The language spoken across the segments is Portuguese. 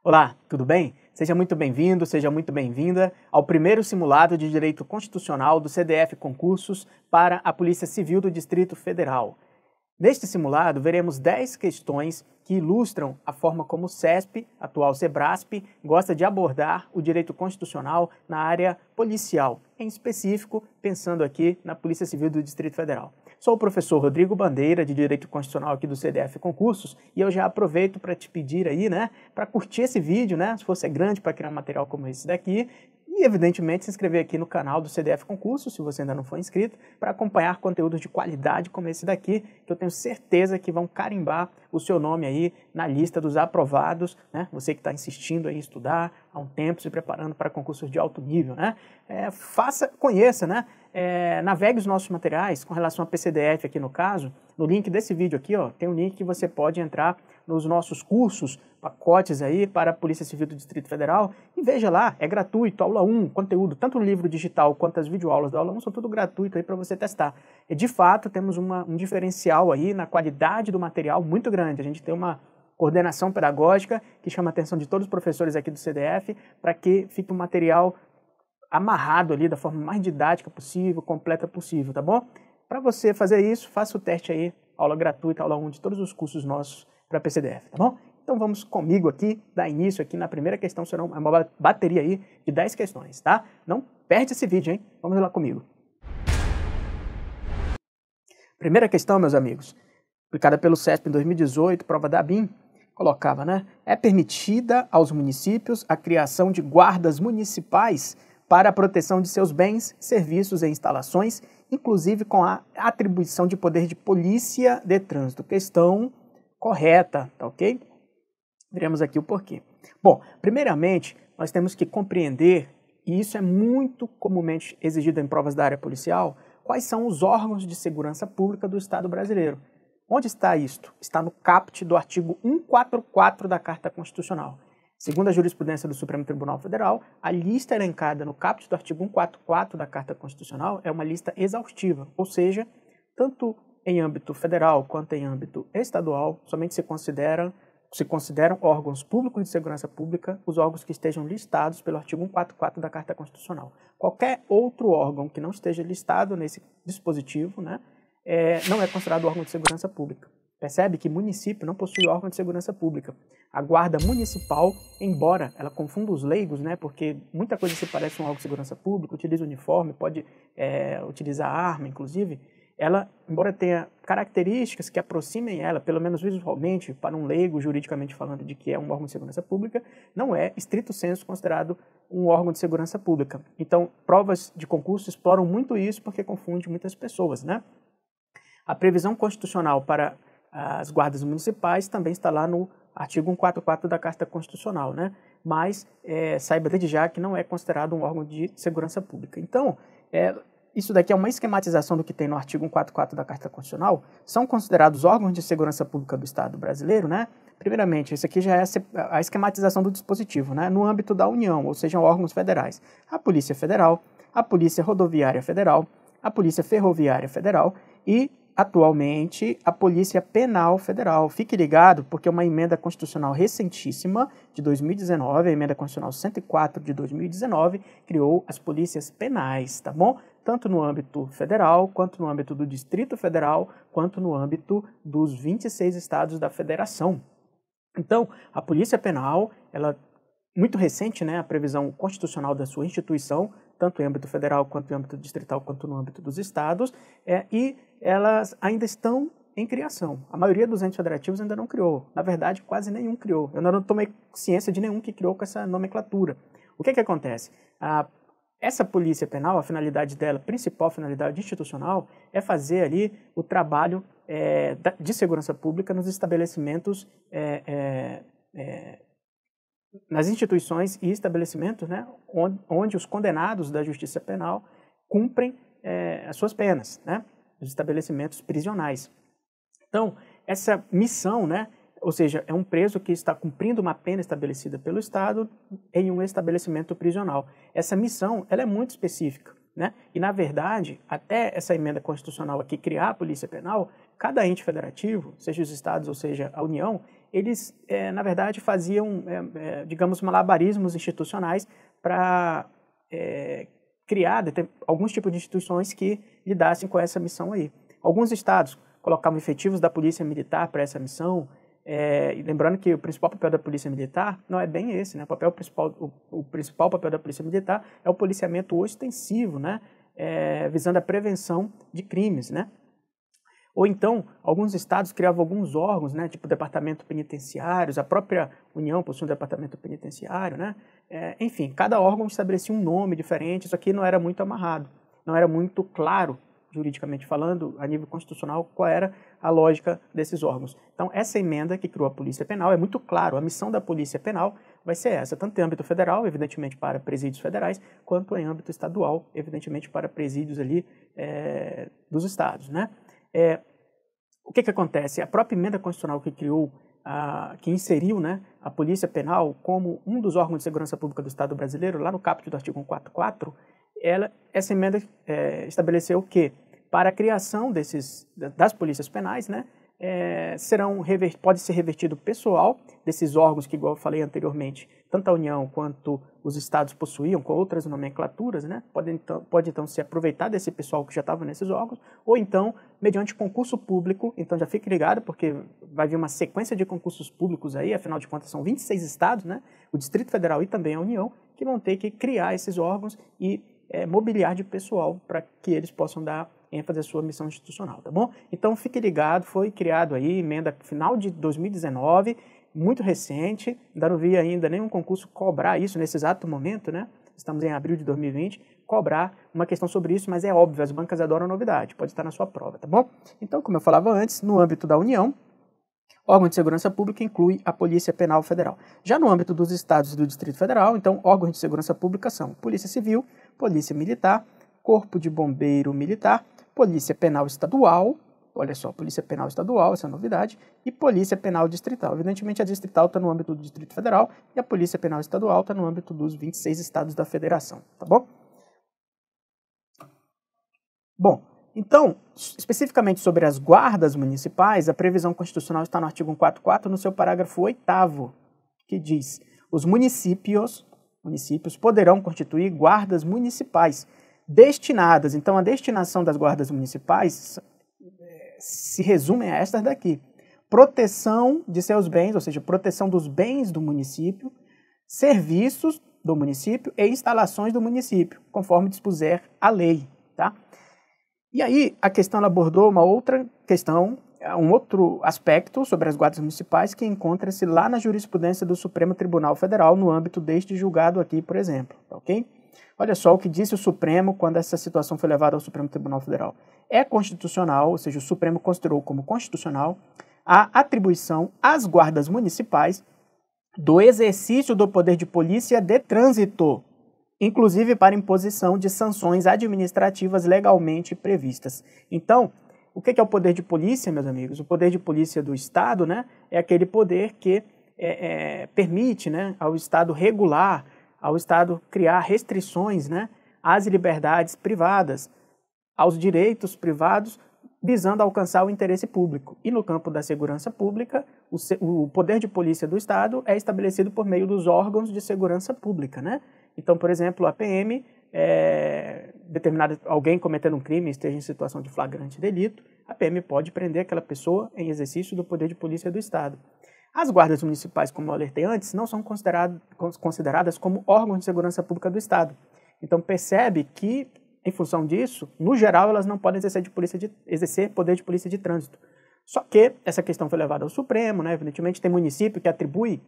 Olá, tudo bem? Seja muito bem-vindo, seja muito bem-vinda ao primeiro simulado de Direito Constitucional do CDF Concursos para a Polícia Civil do Distrito Federal. Neste simulado, veremos 10 questões que ilustram a forma como o CESP, atual SEBRASP, gosta de abordar o direito constitucional na área policial, em específico, pensando aqui na Polícia Civil do Distrito Federal. Sou o professor Rodrigo Bandeira, de Direito Constitucional aqui do CDF Concursos, e eu já aproveito para te pedir aí, para curtir esse vídeo, se você é grande para criar um material como esse daqui, e evidentemente se inscrever aqui no canal do CDF Concursos, se você ainda não for inscrito, para acompanhar conteúdos de qualidade como esse daqui, que eu tenho certeza que vão carimbar o seu nome aí na lista dos aprovados, Você que está insistindo em estudar há um tempo, se preparando para concursos de alto nível, conheça, navegue os nossos materiais com relação a PCDF aqui no caso, no link desse vídeo aqui, tem um link que você pode entrar nos nossos cursos, pacotes aí para a Polícia Civil do Distrito Federal e veja lá, é gratuito, aula 1, conteúdo, tanto no livro digital quanto as videoaulas da aula 1 são tudo gratuito aí para você testar. E de fato temos um diferencial aí na qualidade do material muito grande, a gente tem uma coordenação pedagógica que chama a atenção de todos os professores aqui do CDF para que fique um material amarrado ali da forma mais didática possível, completa possível, tá bom? Para você fazer isso, faça o teste aí, aula gratuita, aula 1 de todos os cursos nossos para PCDF, tá bom? Então vamos comigo aqui, dar início aqui na primeira questão, será uma bateria aí de 10 questões, tá? Não perde esse vídeo, hein? Vamos lá comigo. Primeira questão, meus amigos, aplicada pelo CESP em 2018, prova da ABIN, colocava, é permitida aos municípios a criação de guardas municipais para a proteção de seus bens, serviços e instalações, inclusive com a atribuição de poder de polícia de trânsito. Questão correta, tá ok? Veremos aqui o porquê. Bom, primeiramente, nós temos que compreender, e isso é muito comumente exigido em provas da área policial, quais são os órgãos de segurança pública do Estado brasileiro. Onde está isto? Está no caput do artigo 144 da Carta Constitucional. Segundo a jurisprudência do Supremo Tribunal Federal, a lista elencada no caput do artigo 144 da Carta Constitucional é uma lista exaustiva, ou seja, tanto em âmbito federal quanto em âmbito estadual, somente se consideram órgãos públicos de segurança pública os órgãos que estejam listados pelo artigo 144 da Carta Constitucional. Qualquer outro órgão que não esteja listado nesse dispositivo, não é considerado órgão de segurança pública. Percebe que município não possui órgão de segurança pública. A guarda municipal, embora ela confunda os leigos, porque muita coisa se parece a um órgão de segurança pública, utiliza uniforme, pode utilizar arma, inclusive, ela, embora tenha características que aproximem ela, pelo menos visualmente, para um leigo, juridicamente falando, de que é um órgão de segurança pública, não é, estrito sensu, considerado um órgão de segurança pública. Então, provas de concurso exploram muito isso porque confunde muitas pessoas, A previsão constitucional para as guardas municipais também está lá no artigo 144 da Carta Constitucional, Mas saiba desde já que não é considerado um órgão de segurança pública. Então, isso daqui é uma esquematização do que tem no artigo 144 da Carta Constitucional. São considerados órgãos de segurança pública do Estado brasileiro, Primeiramente, isso aqui já é a esquematização do dispositivo, no âmbito da União, ou seja, órgãos federais. A Polícia Federal, a Polícia Rodoviária Federal, a Polícia Ferroviária Federal e, atualmente, a Polícia Penal Federal. Fique ligado, porque uma emenda constitucional recentíssima, de 2019, a emenda constitucional 104 de 2019, criou as polícias penais, tá bom? Tanto no âmbito federal, quanto no âmbito do Distrito Federal, quanto no âmbito dos 26 estados da federação. Então, a Polícia Penal, ela muito recente, a previsão constitucional da sua instituição, tanto em âmbito federal, quanto em âmbito distrital, quanto no âmbito dos estados, e elas ainda estão em criação. A maioria dos entes federativos ainda não criou. Na verdade, quase nenhum criou. Eu ainda não tomei ciência de nenhum que criou com essa nomenclatura. O que acontece? Essa polícia penal, a finalidade dela, a principal finalidade institucional, é fazer ali o trabalho de segurança pública nos estabelecimentos, nas instituições e estabelecimentos, onde os condenados da justiça penal cumprem as suas penas, os estabelecimentos prisionais. Então, essa missão, Ou seja, é um preso que está cumprindo uma pena estabelecida pelo Estado em um estabelecimento prisional. Essa missão, ela é muito específica, né? E, na verdade, até essa emenda constitucional aqui criar a Polícia Penal, cada ente federativo, seja os estados ou seja a União, eles, na verdade, faziam, digamos, malabarismos institucionais para criar alguns tipos de instituições que lidassem com essa missão aí. Alguns estados colocavam efetivos da Polícia Militar para essa missão, e lembrando que o principal papel da Polícia Militar não é bem esse, né? O principal papel da Polícia Militar é o policiamento ostensivo, né? Visando a prevenção de crimes, né? Ou então, alguns estados criavam alguns órgãos, né? Tipo departamento penitenciários, a própria União possui um departamento penitenciário, né? Enfim, cada órgão estabelecia um nome diferente, isso aqui não era muito amarrado, não era muito claro, juridicamente falando, a nível constitucional, qual era a lógica desses órgãos. Então, essa emenda que criou a Polícia Penal é muito claro, a missão da Polícia Penal vai ser essa, tanto em âmbito federal, evidentemente para presídios federais, quanto em âmbito estadual, evidentemente para presídios ali dos estados, né? O que acontece? A própria emenda constitucional que criou, que inseriu, né, a Polícia Penal como um dos órgãos de segurança pública do Estado brasileiro, lá no caput do artigo 144, essa emenda estabeleceu que, para a criação das polícias penais, né, pode ser revertido pessoal desses órgãos que, igual eu falei anteriormente, tanto a União quanto os estados possuíam, com outras nomenclaturas, né, pode então se aproveitar desse pessoal que já estava nesses órgãos, ou então, mediante concurso público, então já fique ligado, porque vai vir uma sequência de concursos públicos aí, afinal de contas são 26 estados, né, o Distrito Federal e também a União, que vão ter que criar esses órgãos e mobiliar de pessoal para que eles possam dar ênfase à sua missão institucional, tá bom? Então fique ligado, foi criado aí, emenda final de 2019, muito recente, ainda não vi ainda nenhum concurso cobrar isso nesse exato momento, né? Estamos em abril de 2020, cobrar uma questão sobre isso, mas é óbvio, as bancas adoram novidade, pode estar na sua prova, tá bom? Então, como eu falava antes, no âmbito da União, órgão de segurança pública inclui a Polícia Penal Federal. Já no âmbito dos estados e do Distrito Federal, então, órgãos de segurança pública são Polícia Civil, Polícia Militar, Corpo de Bombeiro Militar, Polícia Penal Estadual, olha só, Polícia Penal Estadual, essa é a novidade, e Polícia Penal Distrital. Evidentemente, a Distrital está no âmbito do Distrito Federal e a Polícia Penal Estadual está no âmbito dos 26 estados da Federação, tá bom? Bom, então, especificamente sobre as guardas municipais, a previsão constitucional está no artigo 144, no seu parágrafo 8º, que diz: os municípios poderão constituir guardas municipais destinadas. Então, a destinação das guardas municipais se resume a estas daqui: proteção de seus bens, ou seja, proteção dos bens do município, serviços do município e instalações do município, conforme dispuser a lei, tá? E aí, a questão ela abordou uma outra questão, um outro aspecto sobre as guardas municipais que encontra-se lá na jurisprudência do Supremo Tribunal Federal, no âmbito deste julgado aqui, por exemplo, ok? Olha só o que disse o Supremo quando essa situação foi levada ao Supremo Tribunal Federal. É constitucional, ou seja, o Supremo considerou como constitucional a atribuição às guardas municipais do exercício do poder de polícia de trânsito, inclusive para imposição de sanções administrativas legalmente previstas. Então, o que é o poder de polícia, meus amigos? O poder de polícia do Estado, né, é aquele poder que permite, né, ao Estado regular, ao Estado criar restrições, né, às liberdades privadas, aos direitos privados, visando alcançar o interesse público. E no campo da segurança pública, o poder de polícia do Estado é estabelecido por meio dos órgãos de segurança pública, né? Então, por exemplo, a PM, alguém cometendo um crime, esteja em situação de flagrante delito, a PM pode prender aquela pessoa em exercício do poder de polícia do Estado. As guardas municipais, como eu alertei antes, não são consideradas como órgãos de segurança pública do Estado. Então, percebe que, em função disso, no geral, elas não podem exercer poder de polícia de trânsito. Só que essa questão foi levada ao Supremo, né? Evidentemente, tem município que atribui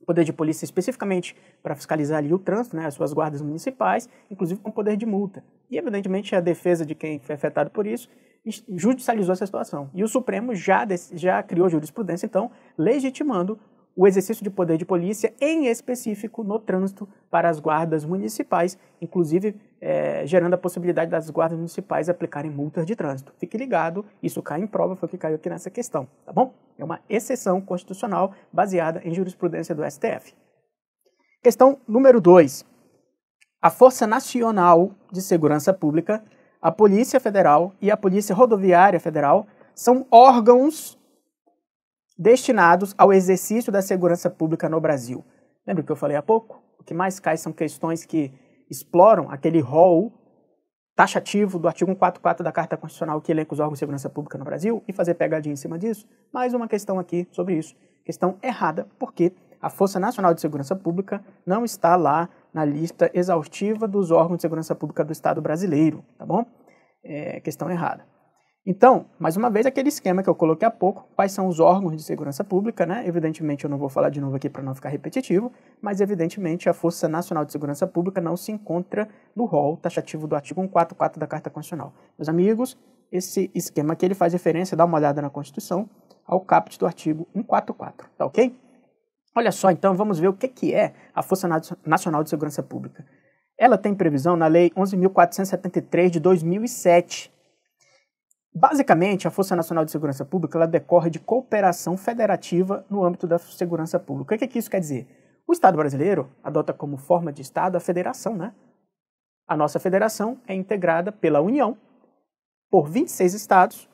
poder de polícia especificamente para fiscalizar ali o trânsito, né, as suas guardas municipais, inclusive com poder de multa. E, evidentemente, a defesa de quem foi afetado por isso judicializou essa situação. E o Supremo já criou jurisprudência, então, legitimando o exercício de poder de polícia, em específico no trânsito para as guardas municipais, inclusive gerando a possibilidade das guardas municipais aplicarem multas de trânsito. Fique ligado, isso cai em prova, foi o que caiu aqui nessa questão, tá bom? É uma exceção constitucional baseada em jurisprudência do STF. Questão número 2. A Força Nacional de Segurança Pública, a Polícia Federal e a Polícia Rodoviária Federal são órgãos destinados ao exercício da segurança pública no Brasil. Lembra que eu falei há pouco? O que mais cai são questões que exploram aquele rol taxativo do artigo 144 da Carta Constitucional que elenca os órgãos de segurança pública no Brasil e fazer pegadinha em cima disso. Mais uma questão aqui sobre isso. Questão errada, porque a Força Nacional de Segurança Pública não está lá na lista exaustiva dos órgãos de segurança pública do Estado brasileiro, tá bom? Questão errada. Então, mais uma vez, aquele esquema que eu coloquei há pouco, quais são os órgãos de segurança pública, né? Evidentemente, eu não vou falar de novo aqui para não ficar repetitivo, mas evidentemente a Força Nacional de Segurança Pública não se encontra no rol taxativo do artigo 144 da Carta Constitucional. Meus amigos, esse esquema aqui ele faz referência, dá uma olhada na Constituição, ao caput do artigo 144, tá ok? Olha só, então, vamos ver o que é a Força Nacional de Segurança Pública. Ela tem previsão na Lei 11.473 de 2007. Basicamente, a Força Nacional de Segurança Pública ela decorre de cooperação federativa no âmbito da segurança pública. O que isso quer dizer? O Estado brasileiro adota como forma de Estado a federação, né? A nossa federação é integrada pela União, por 26 estados,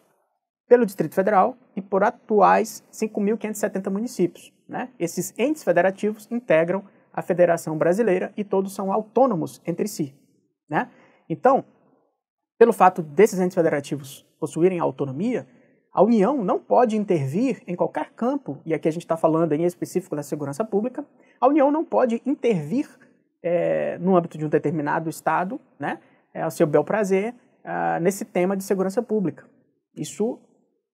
pelo Distrito Federal e por atuais 5.570 municípios, né? Esses entes federativos integram a Federação Brasileira e todos são autônomos entre si, né? Então, pelo fato desses entes federativos possuírem autonomia, a União não pode intervir em qualquer campo, e aqui a gente está falando em específico da segurança pública, a União não pode intervir no âmbito de um determinado Estado, né, ao seu bel prazer, nesse tema de segurança pública. Isso,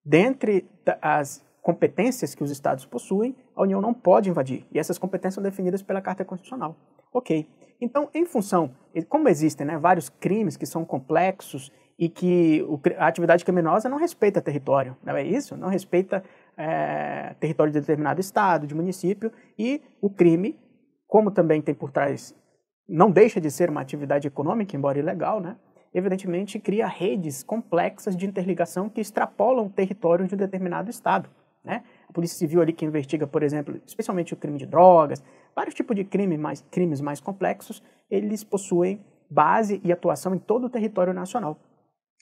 dentre as competências que os Estados possuem, a União não pode invadir, e essas competências são definidas pela Carta Constitucional. Ok. Então, em função, como existem, né, vários crimes que são complexos e que a atividade criminosa não respeita território, não é isso? Não respeita território de determinado estado, de município, e o crime, como também tem por trás, não deixa de ser uma atividade econômica, embora ilegal, né? Evidentemente cria redes complexas de interligação que extrapolam o território de um determinado estado, né? A Polícia Civil ali que investiga, por exemplo, especialmente o crime de drogas, vários tipos de crimes mais complexos, eles possuem base e atuação em todo o território nacional.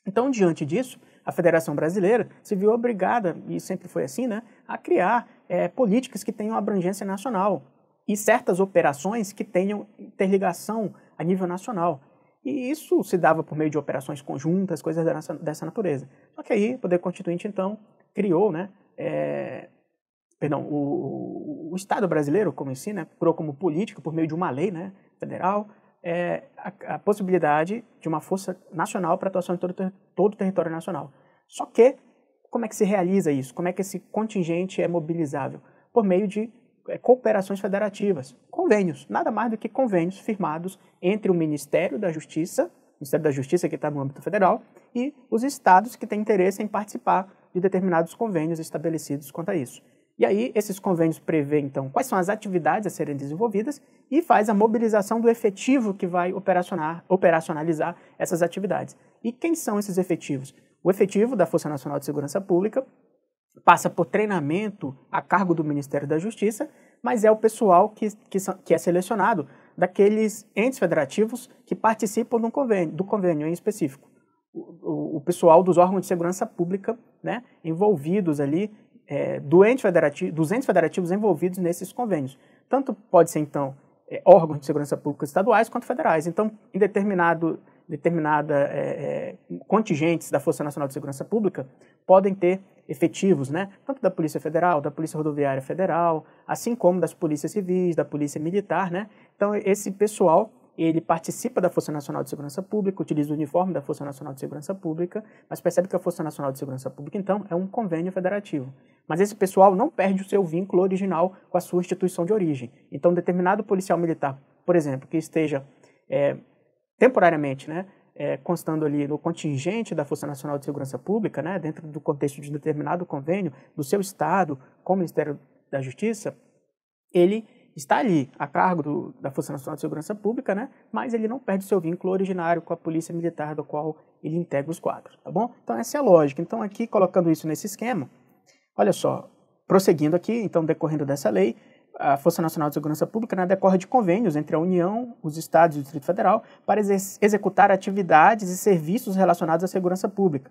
Então, diante disso, a Federação Brasileira se viu obrigada, e sempre foi assim, né, a criar políticas que tenham abrangência nacional e certas operações que tenham interligação a nível nacional. E isso se dava por meio de operações conjuntas, coisas dessa natureza. Só que aí o Poder Constituinte, então, criou, né, o Estado brasileiro, como em si, né, criou como política, por meio de uma lei, né, federal, a possibilidade de uma força nacional para atuação em todo o território nacional. Só que, como é que se realiza isso? Como é que esse contingente é mobilizável? Por meio de cooperações federativas, convênios, nada mais do que convênios firmados entre o Ministério da Justiça que está no âmbito federal, e os estados que têm interesse em participar de determinados convênios estabelecidos quanto a isso. E aí, esses convênios prevêem, então, quais são as atividades a serem desenvolvidas e faz a mobilização do efetivo que vai operacionalizar essas atividades. E quem são esses efetivos? O efetivo da Força Nacional de Segurança Pública passa por treinamento a cargo do Ministério da Justiça, mas é o pessoal que é selecionado daqueles entes federativos que participam do convênio em específico. O pessoal dos órgãos de segurança pública, né, envolvidos ali, dos entes federativos envolvidos nesses convênios. Tanto pode ser, então, órgãos de segurança pública estaduais quanto federais. Então, em determinada contingentes da Força Nacional de Segurança Pública podem ter efetivos, né, tanto da Polícia Federal, da Polícia Rodoviária Federal, assim como das polícias civis, da Polícia Militar, né? Então, esse pessoal, ele participa da Força Nacional de Segurança Pública, utiliza o uniforme da Força Nacional de Segurança Pública, mas percebe que a Força Nacional de Segurança Pública, então, é um convênio federativo. Mas esse pessoal não perde o seu vínculo original com a sua instituição de origem. Então, determinado policial militar, por exemplo, que esteja temporariamente, né, constando ali no contingente da Força Nacional de Segurança Pública, né, dentro do contexto de um determinado convênio do seu estado com o Ministério da Justiça, ele está ali a cargo da Força Nacional de Segurança Pública, né? Mas ele não perde seu vínculo originário com a Polícia Militar, do qual ele integra os quadros, tá bom? Então essa é a lógica. Então aqui, colocando isso nesse esquema, olha só, prosseguindo aqui, então decorrendo dessa lei, a Força Nacional de Segurança Pública, né, decorre de convênios entre a União, os Estados e o Distrito Federal para executar atividades e serviços relacionados à segurança pública.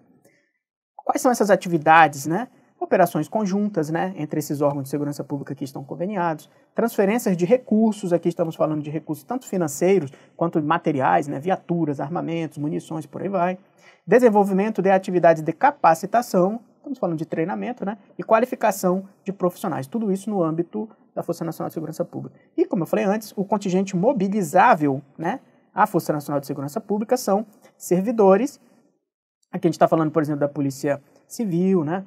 Quais são essas atividades, né? Operações conjuntas, né, entre esses órgãos de segurança pública que estão conveniados, transferências de recursos, aqui estamos falando de recursos tanto financeiros quanto materiais, né, viaturas, armamentos, munições, por aí vai. Desenvolvimento de atividades de capacitação, estamos falando de treinamento, né, e qualificação de profissionais, tudo isso no âmbito da Força Nacional de Segurança Pública. E, como eu falei antes, o contingente mobilizável, né, à Força Nacional de Segurança Pública são servidores, aqui a gente está falando, por exemplo, da Polícia Civil, né,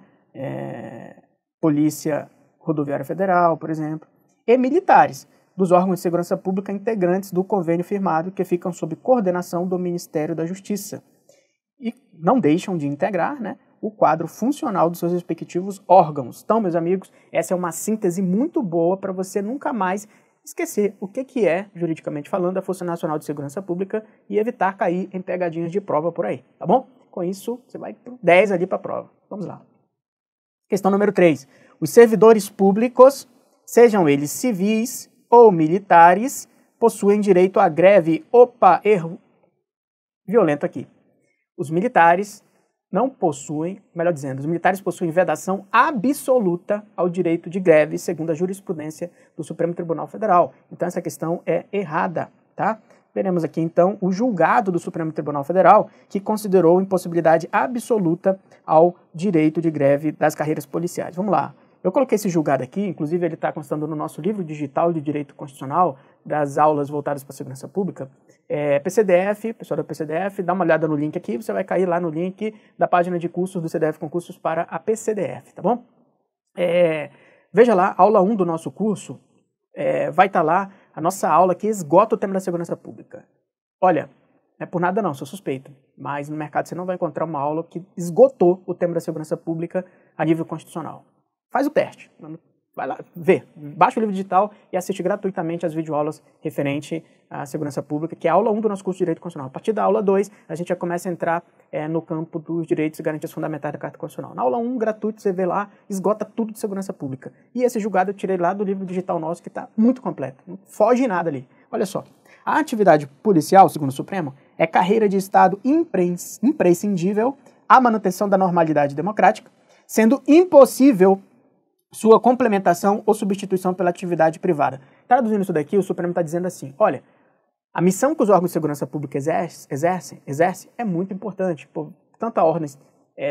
Polícia Rodoviária Federal, por exemplo, e militares dos órgãos de segurança pública integrantes do convênio firmado que ficam sob coordenação do Ministério da Justiça e não deixam de integrar, né, o quadro funcional dos seus respectivos órgãos. Então, meus amigos, essa é uma síntese muito boa para você nunca mais esquecer o que é, juridicamente falando, a Força Nacional de Segurança Pública e evitar cair em pegadinhas de prova por aí, tá bom? Com isso, você vai pro 10 ali para a prova. Vamos lá. Questão número 3. Os servidores públicos, sejam eles civis ou militares, possuem direito à greve. Opa, erro violento aqui. Os militares não possuem, melhor dizendo, os militares possuem vedação absoluta ao direito de greve, segundo a jurisprudência do Supremo Tribunal Federal. Então essa questão é errada, tá? Veremos aqui, então, o julgado do Supremo Tribunal Federal, que considerou impossibilidade absoluta ao direito de greve das carreiras policiais. Vamos lá. Eu coloquei esse julgado aqui, inclusive ele está constando no nosso livro digital de Direito Constitucional, das aulas voltadas para a segurança pública. PCDF, pessoal da PCDF, dá uma olhada no link aqui, você vai cair lá no link da página de cursos do CDF com cursos para a PCDF, tá bom? Veja lá, aula 1 do nosso curso, vai estar lá a nossa aula que esgota o tema da segurança pública. Olha, não é por nada não, sou suspeito, mas no mercado você não vai encontrar uma aula que esgotou o tema da segurança pública a nível constitucional. Faz o teste, vai lá, vê, baixa o livro digital e assiste gratuitamente as videoaulas referente à segurança pública, que é a aula 1 do nosso curso de Direito Constitucional. A partir da aula 2, a gente já começa a entrar no campo dos direitos e garantias fundamentais da Carta Constitucional. Na aula 1, gratuito, você vê lá, esgota tudo de segurança pública. E esse julgado eu tirei lá do livro digital nosso, que está muito completo, não foge nada ali. Olha só, a atividade policial, segundo o Supremo, é carreira de Estado imprescindível à manutenção da normalidade democrática, sendo impossível sua complementação ou substituição pela atividade privada. Traduzindo isso daqui, o Supremo está dizendo assim, olha, a missão que os órgãos de segurança pública exercem é muito importante, tanto a ordem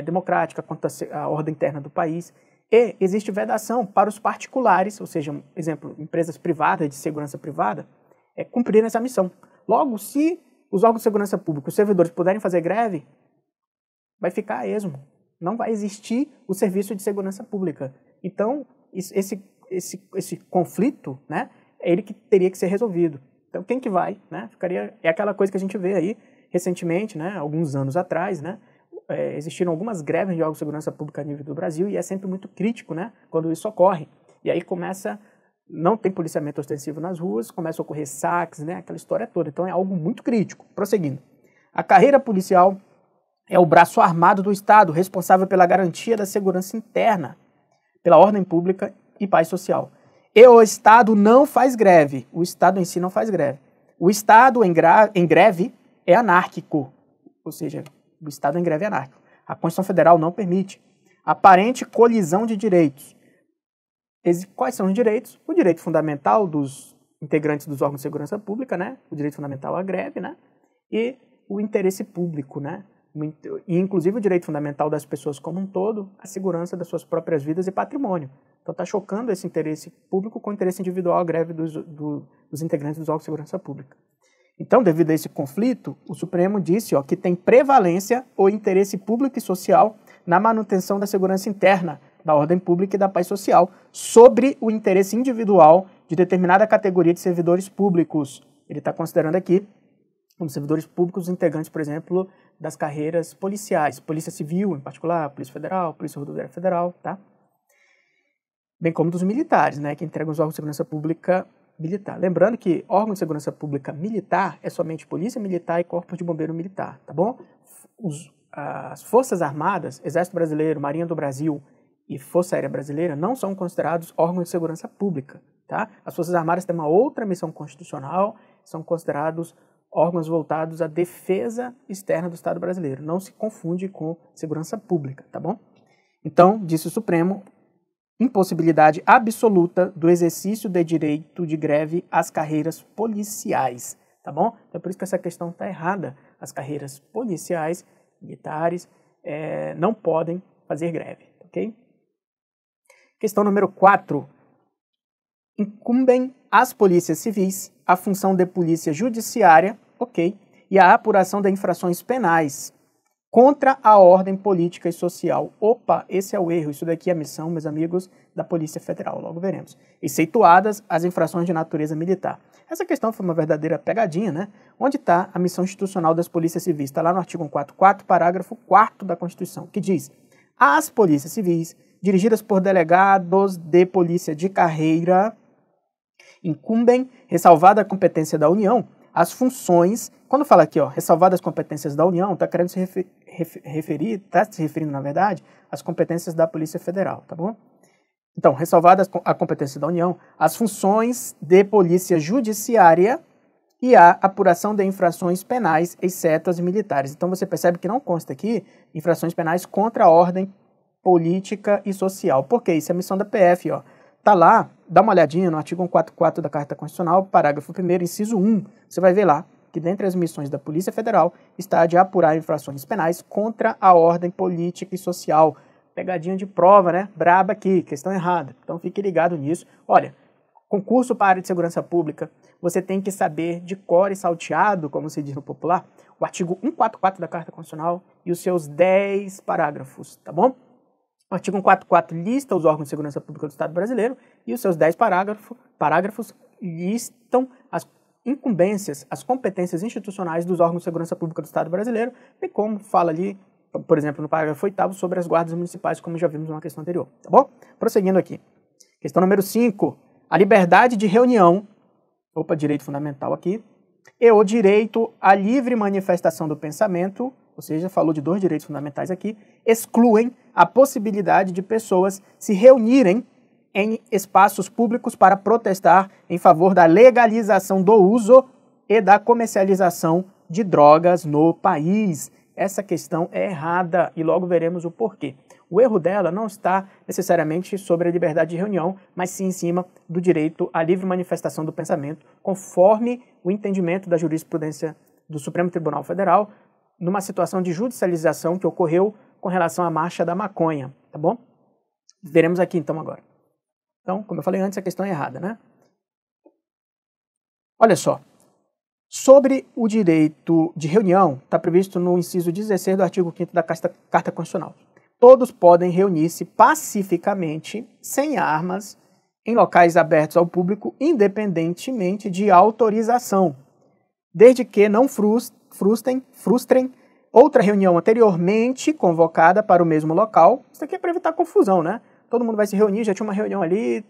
democrática quanto a ordem interna do país, e existe vedação para os particulares, ou seja, exemplo, empresas privadas de segurança privada, cumprirem essa missão. Logo, se os órgãos de segurança pública, os servidores puderem fazer greve, vai ficar a esmo. Não vai existir o serviço de segurança pública. Então, esse conflito, né, é ele que teria que ser resolvido. Então, quem que vai, né? É aquela coisa que a gente vê aí recentemente, né, alguns anos atrás, né, existiram algumas greves de órgãos de segurança pública a nível do Brasil e é sempre muito crítico, né, quando isso ocorre. E aí não tem policiamento ostensivo nas ruas, começa a ocorrer saques, né, aquela história toda. Então, é algo muito crítico. Prosseguindo. A carreira policial é o braço armado do Estado, responsável pela garantia da segurança interna, pela ordem pública e paz social. E o Estado não faz greve. O Estado em si não faz greve. O Estado em greve é anárquico. Ou seja, o Estado em greve é anárquico. A Constituição Federal não permite. Aparente colisão de direitos. Quais são os direitos? O direito fundamental dos integrantes dos órgãos de segurança pública, né? O direito fundamental à greve, né? E o interesse público, né? E inclusive o direito fundamental das pessoas como um todo, a segurança das suas próprias vidas e patrimônio. Então está chocando esse interesse público com o interesse individual, a greve dos integrantes dos órgãos de segurança pública. Então, devido a esse conflito, o Supremo disse que tem prevalência o interesse público e social na manutenção da segurança interna, da ordem pública e da paz social, sobre o interesse individual de determinada categoria de servidores públicos. Ele está considerando aqui como servidores públicos os integrantes, por exemplo, das carreiras policiais, Polícia Civil em particular, Polícia Federal, Polícia Rodoviária Federal, tá? bem como dos militares, né, que entregam os órgãos de segurança pública militar. Lembrando que órgão de segurança pública militar é somente Polícia Militar e Corpo de Bombeiro Militar, tá bom? As Forças Armadas, Exército Brasileiro, Marinha do Brasil e Força Aérea Brasileira não são considerados órgãos de segurança pública, tá? As Forças Armadas têm uma outra missão constitucional, são considerados órgãos voltados à defesa externa do Estado brasileiro. Não se confunde com segurança pública, tá bom? Então, disse o Supremo, impossibilidade absoluta do exercício de direito de greve às carreiras policiais, tá bom? Então, é por isso que essa questão está errada. As carreiras policiais, militares, não podem fazer greve, ok? Questão número 4. Incumbem às polícias civis a função de polícia judiciária, ok, e a apuração de infrações penais contra a ordem política e social. Opa, esse é o erro. Isso daqui é a missão, meus amigos, da Polícia Federal. Logo veremos. Excetuadas as infrações de natureza militar. Essa questão foi uma verdadeira pegadinha, né? Onde está a missão institucional das polícias civis? Está lá no artigo 144, parágrafo 4º da Constituição, que diz: as polícias civis, dirigidas por delegados de polícia de carreira, incumbem, ressalvada a competência da União, as funções. Quando fala aqui, ó, ressalvadas as competências da União, está querendo se referir, está se referindo, na verdade, às competências da Polícia Federal, tá bom? Então, ressalvadas a competência da União, as funções de polícia judiciária e a apuração de infrações penais, exceto as militares. Então, você percebe que não consta aqui infrações penais contra a ordem política e social. Por quê? Isso é a missão da PF, ó. Tá lá, dá uma olhadinha no artigo 144 da Carta Constitucional, parágrafo 1º, inciso 1. Você vai ver lá que dentre as missões da Polícia Federal está a de apurar infrações penais contra a ordem política e social. Pegadinha de prova, né? Braba aqui, questão errada. Então fique ligado nisso. Olha, concurso para a área de segurança pública, você tem que saber de cor e salteado, como se diz no popular, o artigo 144 da Carta Constitucional e os seus 10 parágrafos, tá bom? O artigo 144 lista os órgãos de segurança pública do Estado brasileiro e os seus 10 parágrafos listam as incumbências, as competências institucionais dos órgãos de segurança pública do Estado brasileiro, e como fala ali, por exemplo, no parágrafo 8º, sobre as guardas municipais, como já vimos numa questão anterior, tá bom? Prosseguindo aqui. Questão número 5. A liberdade de reunião, direito fundamental aqui, e o direito à livre manifestação do pensamento, ou seja, falou de 2 direitos fundamentais aqui, excluem a possibilidade de pessoas se reunirem em espaços públicos para protestar em favor da legalização do uso e da comercialização de drogas no país. Essa questão é errada e logo veremos o porquê. O erro dela não está necessariamente sobre a liberdade de reunião, mas sim em cima do direito à livre manifestação do pensamento, conforme o entendimento da jurisprudência do Supremo Tribunal Federal, numa situação de judicialização que ocorreu com relação à marcha da maconha, tá bom? Veremos aqui então agora. Então, como eu falei antes, a questão é errada, né? Olha só. Sobre o direito de reunião, está previsto no inciso 16 do artigo 5º da Carta Constitucional. Todos podem reunir-se pacificamente, sem armas, em locais abertos ao público, independentemente de autorização, desde que não frustrem outra reunião anteriormente convocada para o mesmo local. Isso aqui é para evitar confusão, né? Todo mundo vai se reunir, já tinha uma reunião ali,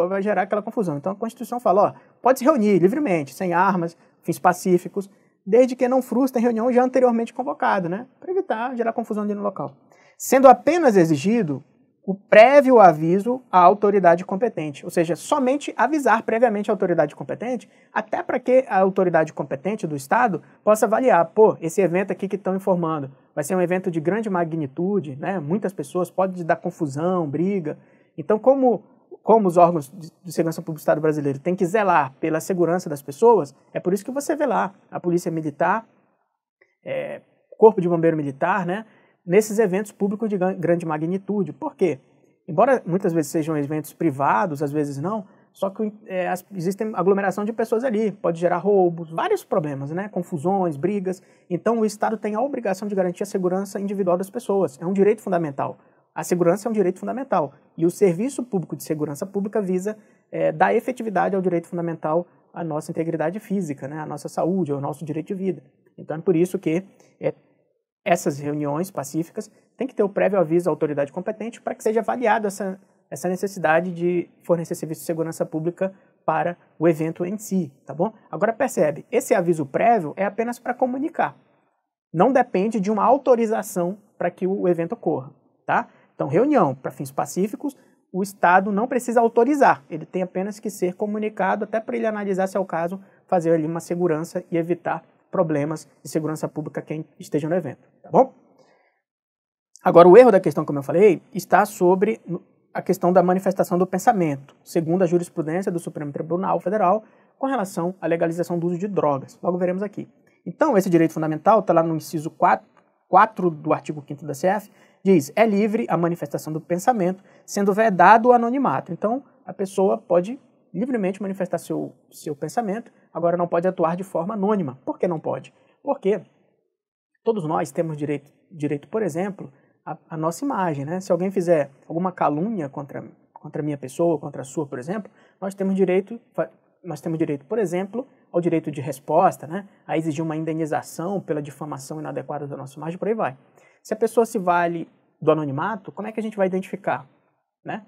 vai gerar aquela confusão. Então a Constituição fala, ó, pode se reunir livremente, sem armas, fins pacíficos, desde que não frustrem reunião já anteriormente convocada, né? Para evitar gerar confusão ali no local. Sendo apenas exigido o prévio aviso à autoridade competente, ou seja, somente avisar previamente a autoridade competente, até para que a autoridade competente do Estado possa avaliar, esse evento aqui que estão informando vai ser um evento de grande magnitude, né? Muitas pessoas, pode dar confusão, briga. Então, como os órgãos de segurança pública do Estado brasileiro têm que zelar pela segurança das pessoas, é por isso que você vê lá a Polícia Militar, Corpo de Bombeiro Militar, né? Nesses eventos públicos de grande magnitude. Por quê? Embora muitas vezes sejam eventos privados, às vezes não, só que existe aglomeração de pessoas ali, pode gerar roubos, vários problemas, né? Confusões, brigas. Então o Estado tem a obrigação de garantir a segurança individual das pessoas. É um direito fundamental. A segurança é um direito fundamental. E o Serviço Público de Segurança Pública visa dar efetividade ao direito fundamental, à nossa integridade física, né? À nossa saúde, ao nosso direito de vida. Então é por isso que essas reuniões pacíficas têm que ter o prévio aviso à autoridade competente para que seja avaliada essa necessidade de fornecer serviço de segurança pública para o evento em si, tá bom? Agora percebe, esse aviso prévio é apenas para comunicar. Não depende de uma autorização para que o evento ocorra, tá? Então, reunião para fins pacíficos, o Estado não precisa autorizar, ele tem apenas que ser comunicado até para ele analisar se é o caso, fazer ali uma segurança e evitar problemas de segurança pública a quem esteja no evento, tá bom? Agora, o erro da questão, como eu falei, está sobre a questão da manifestação do pensamento, segundo a jurisprudência do Supremo Tribunal Federal, com relação à legalização do uso de drogas. Logo veremos aqui. Então, esse direito fundamental está lá no inciso 4 do artigo 5º da CF, diz, é livre a manifestação do pensamento, sendo vedado o anonimato. Então, a pessoa pode livremente manifestar seu pensamento, agora não pode atuar de forma anônima. Por que não pode? Porque todos nós temos direito, por exemplo, a nossa imagem, né? Se alguém fizer alguma calúnia contra a minha pessoa, contra a sua, por exemplo, nós temos direito, por exemplo, ao direito de resposta, né? A exigir uma indenização pela difamação inadequada da nossa imagem, por aí vai. Se a pessoa se vale do anonimato, como é que a gente vai identificar, né?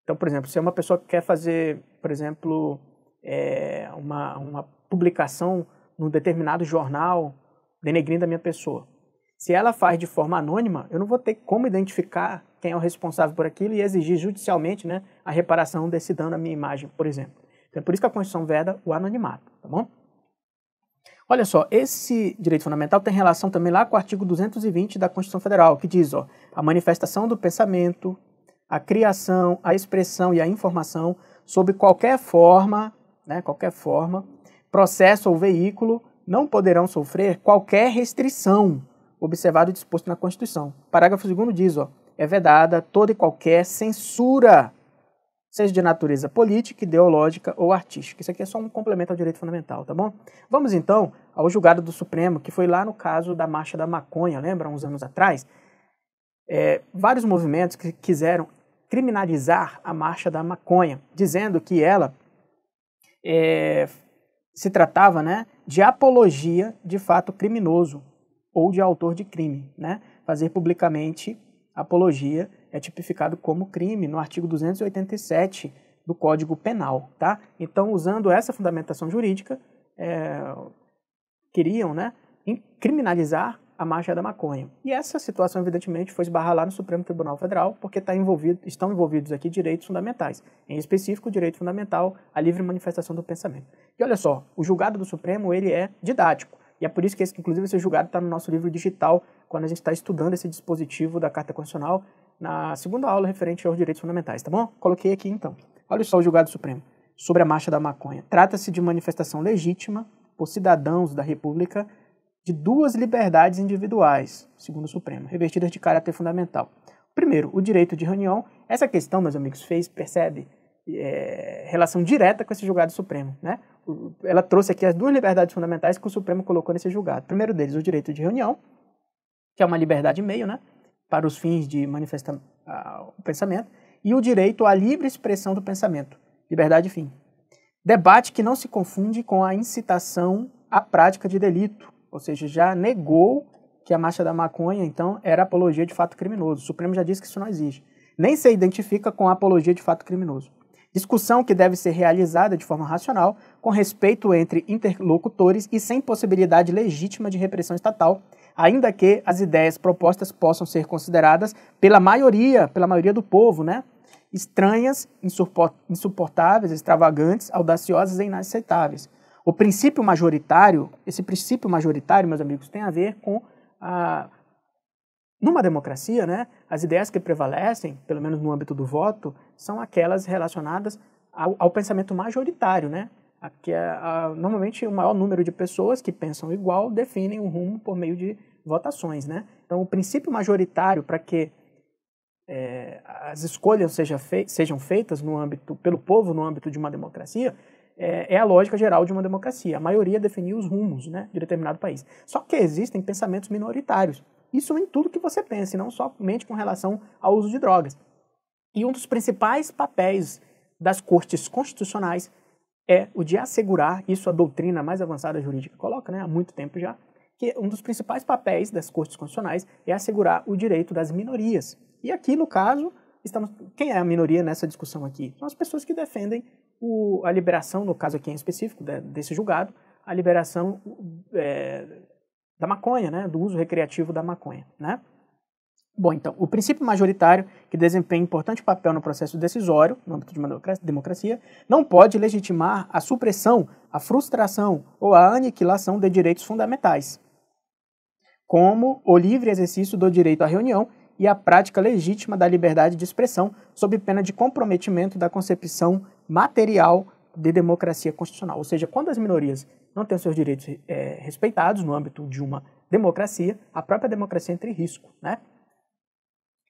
Então, por exemplo, se uma pessoa quer fazer, por exemplo, uma publicação num determinado jornal denegrindo a minha pessoa, se ela faz de forma anônima, eu não vou ter como identificar quem é o responsável por aquilo e exigir judicialmente, né, a reparação desse dano à minha imagem, por exemplo. Então é por isso que a Constituição veda o anonimato, tá bom? Olha só, esse direito fundamental tem relação também lá com o artigo 220 da Constituição Federal, que diz, ó, a manifestação do pensamento, a criação, a expressão e a informação sob qualquer forma, processo ou veículo, não poderão sofrer qualquer restrição, observado e disposto na Constituição. Parágrafo 2º diz, ó, é vedada toda e qualquer censura, seja de natureza política, ideológica ou artística. Isso aqui é só um complemento ao direito fundamental, tá bom? Vamos então ao julgado do Supremo, que foi lá no caso da Marcha da Maconha, lembra, uns anos atrás? Vários movimentos que quiseram criminalizar a Marcha da Maconha, dizendo que ela se tratava, né, de apologia de fato criminoso, ou de autor de crime, né? Fazer publicamente apologia é tipificado como crime no artigo 287 do Código Penal, tá? Então, usando essa fundamentação jurídica, queriam, né, criminalizar a Marcha da Maconha. E essa situação, evidentemente, foi esbarrar lá no Supremo Tribunal Federal, porque estão envolvidos aqui direitos fundamentais, em específico o direito fundamental à livre manifestação do pensamento. E olha só, o julgado do Supremo, ele é didático. E é por isso que, inclusive, esse julgado está no nosso livro digital, quando a gente está estudando esse dispositivo da Carta Constitucional, na segunda aula referente aos direitos fundamentais, tá bom? Coloquei aqui, então. Olha só o julgado supremo sobre a Marcha da Maconha. Trata-se de manifestação legítima por cidadãos da República de duas liberdades individuais, segundo o Supremo, revestidas de caráter fundamental. Primeiro, o direito de reunião. Essa questão, meus amigos, percebe relação direta com esse julgado supremo, né? Ela trouxe aqui as duas liberdades fundamentais que o Supremo colocou nesse julgado. Primeiro deles, o direito de reunião, que é uma liberdade meio, né, para os fins de manifestar o pensamento, e o direito à livre expressão do pensamento, liberdade fim. Debate que não se confunde com a incitação à prática de delito, ou seja, já negou que a Marcha da Maconha, então, era apologia de fato criminoso. O Supremo já disse que isso não existe. Nem se identifica com a apologia de fato criminoso. Discussão que deve ser realizada de forma racional, com respeito entre interlocutores e sem possibilidade legítima de repressão estatal, ainda que as ideias propostas possam ser consideradas pela maioria do povo, né, estranhas, insuportáveis, extravagantes, audaciosas e inaceitáveis. O princípio majoritário, esse princípio majoritário, meus amigos, tem a ver com numa democracia, né, as ideias que prevalecem, pelo menos no âmbito do voto, são aquelas relacionadas ao pensamento majoritário, né? Normalmente o maior número de pessoas que pensam igual definem o rumo por meio de votações, né? Então o princípio majoritário para que as escolhas sejam feitas pelo povo no âmbito de uma democracia é a lógica geral de uma democracia. A maioria definir os rumos, né, de determinado país. Só que existem pensamentos minoritários. Isso em tudo que você pensa, e não somente com relação ao uso de drogas. E um dos principais papéis das cortes constitucionais é o de assegurar, isso a doutrina mais avançada jurídica coloca, né, há muito tempo já, que um dos principais papéis das cortes constitucionais é assegurar o direito das minorias. E aqui, no caso, quem é a minoria nessa discussão aqui? São as pessoas que defendem a liberação, no caso aqui em específico, desse julgado, a liberação da maconha, né, do uso recreativo da maconha, né? Bom, então, o princípio majoritário, que desempenha importante papel no processo decisório, no âmbito de uma democracia, não pode legitimar a supressão, a frustração ou a aniquilação de direitos fundamentais, como o livre exercício do direito à reunião e a prática legítima da liberdade de expressão, sob pena de comprometimento da concepção material de democracia constitucional. Ou seja, quando as minorias não têm os seus direitos respeitados no âmbito de uma democracia, a própria democracia entra em risco, né?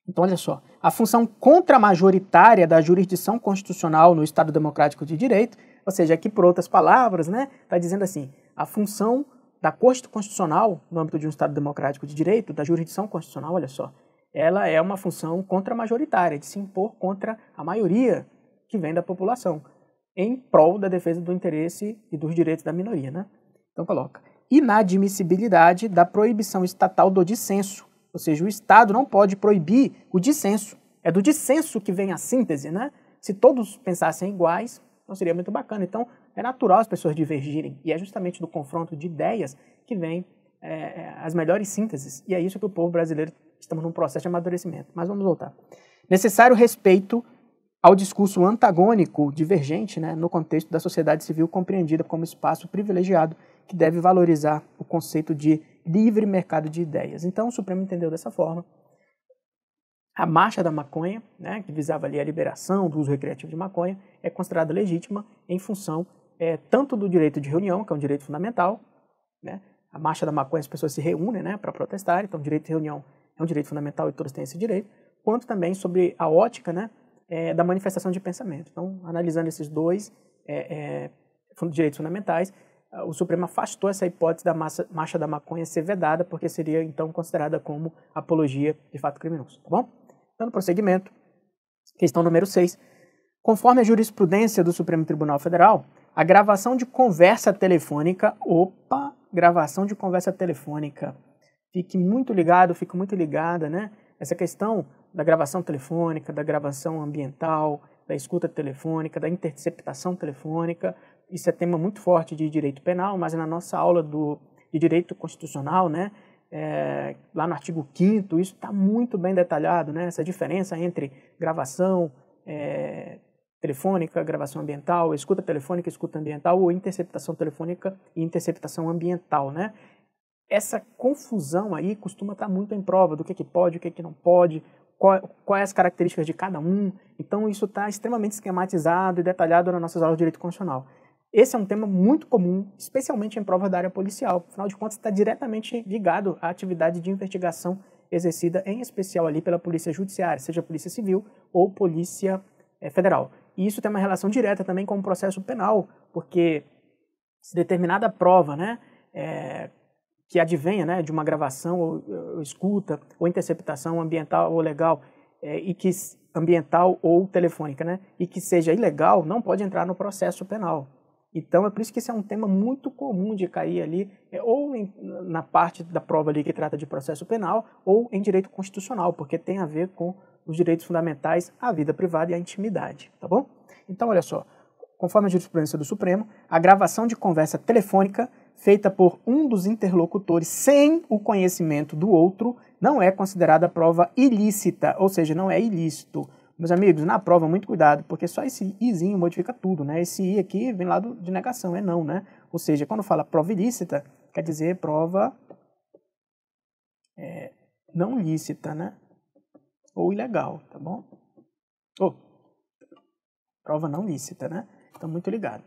Então, olha só, a função contramajoritária da jurisdição constitucional no Estado Democrático de Direito, ou seja, aqui por outras palavras, né, está dizendo assim, a função da Corte Constitucional, no âmbito de um Estado Democrático de Direito, da jurisdição constitucional, olha só, ela é uma função contramajoritária, de se impor contra a maioria que vem da população, em prol da defesa do interesse e dos direitos da minoria, né? Então coloca, inadmissibilidade da proibição estatal do dissenso, ou seja, o Estado não pode proibir o dissenso. É do dissenso que vem a síntese, né? Se todos pensassem iguais, não seria muito bacana. Então, é natural as pessoas divergirem. E é justamente do confronto de ideias que vem as melhores sínteses. E é isso que o povo brasileiro, estamos num processo de amadurecimento. Mas vamos voltar. Necessário respeito ao discurso antagônico, divergente, né, no contexto da sociedade civil compreendida como espaço privilegiado que deve valorizar o conceito de livre mercado de ideias. Então, o Supremo entendeu dessa forma. A marcha da maconha, né, que visava ali a liberação do uso recreativo de maconha, é considerada legítima em função tanto do direito de reunião, que é um direito fundamental, né, a marcha da maconha as pessoas se reúnem, né, para protestar, então o direito de reunião é um direito fundamental e todos têm esse direito, quanto também sobre a ótica, né, da manifestação de pensamento. Então, analisando esses dois direitos fundamentais, o Supremo afastou essa hipótese da marcha da maconha ser vedada, porque seria, então, considerada como apologia de fato criminoso, tá bom? Dando prosseguimento, questão número 6. Conforme a jurisprudência do Supremo Tribunal Federal, a gravação de conversa telefônica, gravação de conversa telefônica, fique muito ligado, fique muito ligada, né? Essa questão da gravação telefônica, da gravação ambiental, da escuta telefônica, da interceptação telefônica, isso é tema muito forte de direito penal, mas na nossa aula de direito constitucional, né, lá no artigo 5º, isso está muito bem detalhado, né, essa diferença entre gravação telefônica, gravação ambiental, escuta telefônica, escuta ambiental, ou interceptação telefônica e interceptação ambiental, né? Essa confusão aí costuma estar muito em prova do que pode, o que não pode, quais as características de cada um. Então, isso está extremamente esquematizado e detalhado nas nossas aulas de direito constitucional. Esse é um tema muito comum, especialmente em provas da área policial. Afinal de contas, está diretamente ligado à atividade de investigação exercida, em especial ali pela Polícia Judiciária, seja Polícia Civil ou Polícia Federal. E isso tem uma relação direta também com o processo penal, porque se determinada prova, né, que advenha, né, de uma gravação ou escuta ou interceptação ambiental ou legal, ambiental ou telefônica, né, e que seja ilegal, não pode entrar no processo penal. Então, é por isso que esse é um tema muito comum de cair ali, ou na parte da prova ali que trata de processo penal, ou em direito constitucional, porque tem a ver com os direitos fundamentais à vida privada e à intimidade, tá bom? Então, olha só, conforme a jurisprudência do Supremo, a gravação de conversa telefônica feita por um dos interlocutores sem o conhecimento do outro não é considerada prova ilícita, ou seja, não é ilícito. Meus amigos, na prova, muito cuidado, porque só esse izinho modifica tudo, né? Esse i aqui vem lá de negação, é não, né? Ou seja, quando fala prova ilícita, quer dizer prova não lícita, né? Ou ilegal, tá bom? Prova não lícita, né? Então, muito ligado.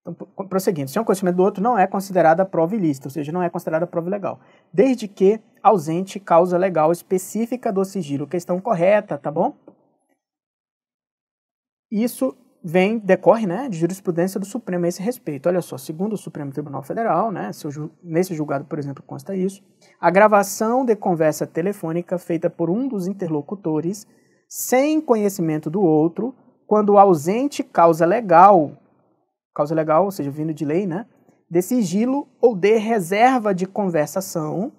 Então, prosseguindo, sem o conhecimento do outro não é considerada prova ilícita, ou seja, não é considerada prova ilegal, desde que ausente causa legal específica do sigilo. Questão correta, tá bom? Isso decorre, né, de jurisprudência do Supremo a esse respeito. Olha só, segundo o Supremo Tribunal Federal, né, nesse julgado, por exemplo, consta isso, a gravação de conversa telefônica feita por um dos interlocutores sem conhecimento do outro, quando ausente causa legal, ou seja, vindo de lei, né, de sigilo ou de reserva de conversação,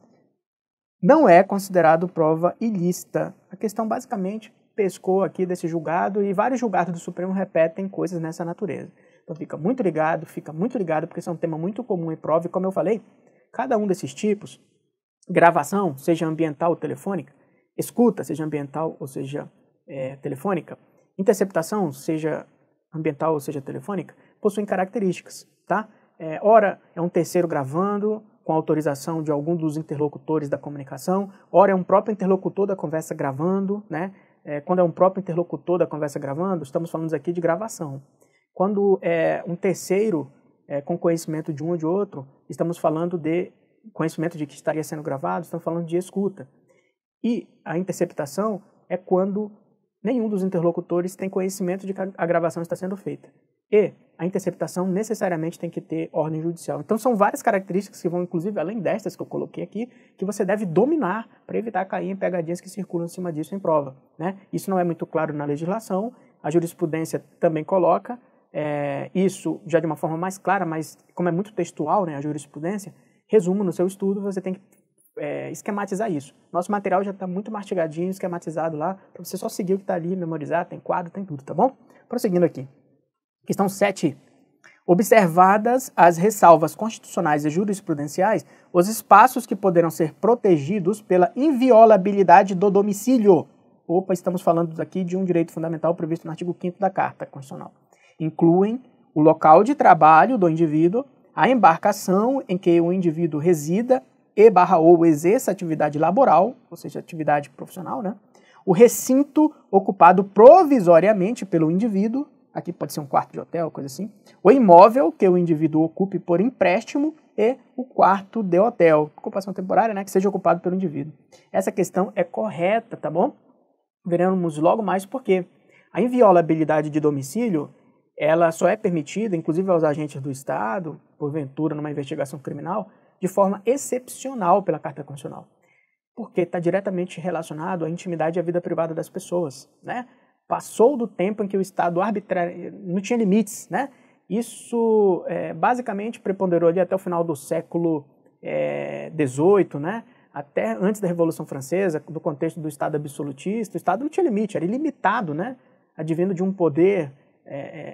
não é considerado prova ilícita. A questão basicamente pescou aqui desse julgado e vários julgados do Supremo repetem coisas nessa natureza. Então fica muito ligado, porque isso é um tema muito comum em prova e, como eu falei, cada um desses tipos, gravação, seja ambiental ou telefônica, escuta, seja ambiental ou seja telefônica, interceptação, seja ambiental ou seja telefônica, possuem características, tá? Ora é um terceiro gravando, com autorização de algum dos interlocutores da comunicação, ora é um próprio interlocutor da conversa gravando, né? Quando é um próprio interlocutor da conversa gravando, estamos falando aqui de gravação. Quando é um terceiro com conhecimento de um ou de outro, estamos falando de conhecimento de que estaria sendo gravado, estamos falando de escuta. E a interceptação é quando nenhum dos interlocutores tem conhecimento de que a gravação está sendo feita. E a interceptação necessariamente tem que ter ordem judicial. Então são várias características que vão, inclusive, além destas que eu coloquei aqui, que você deve dominar para evitar cair em pegadinhas que circulam em cima disso em prova, né? Isso não é muito claro na legislação, a jurisprudência também coloca isso já de uma forma mais clara, mas como é muito textual, né, a jurisprudência, resumo no seu estudo, você tem que esquematizar isso. Nosso material já está muito mastigadinho, esquematizado lá, para você só seguir o que está ali, memorizar, tem quadro, tem tudo, tá bom? Prosseguindo aqui. Questão 7. Observadas as ressalvas constitucionais e jurisprudenciais, os espaços que poderão ser protegidos pela inviolabilidade do domicílio. Opa, estamos falando aqui de um direito fundamental previsto no artigo 5º da Carta Constitucional. Incluem o local de trabalho do indivíduo, a embarcação em que o indivíduo resida ou exerça atividade laboral, ou seja, atividade profissional, né? O recinto ocupado provisoriamente pelo indivíduo, aqui pode ser um quarto de hotel, coisa assim, o imóvel que o indivíduo ocupe por empréstimo e o quarto de hotel, ocupação temporária, né, que seja ocupado pelo indivíduo. Essa questão é correta, tá bom? Veremos logo mais porque a inviolabilidade de domicílio, ela só é permitida, inclusive aos agentes do Estado, porventura numa investigação criminal, de forma excepcional pela Carta Constitucional, porque está diretamente relacionado à intimidade e à vida privada das pessoas, né? Passou do tempo em que o Estado não tinha limites, né? Isso basicamente preponderou ali até o final do século XVIII, né? Até antes da Revolução Francesa, do contexto do Estado absolutista, o Estado não tinha limite, era ilimitado, né? Advindo de um poder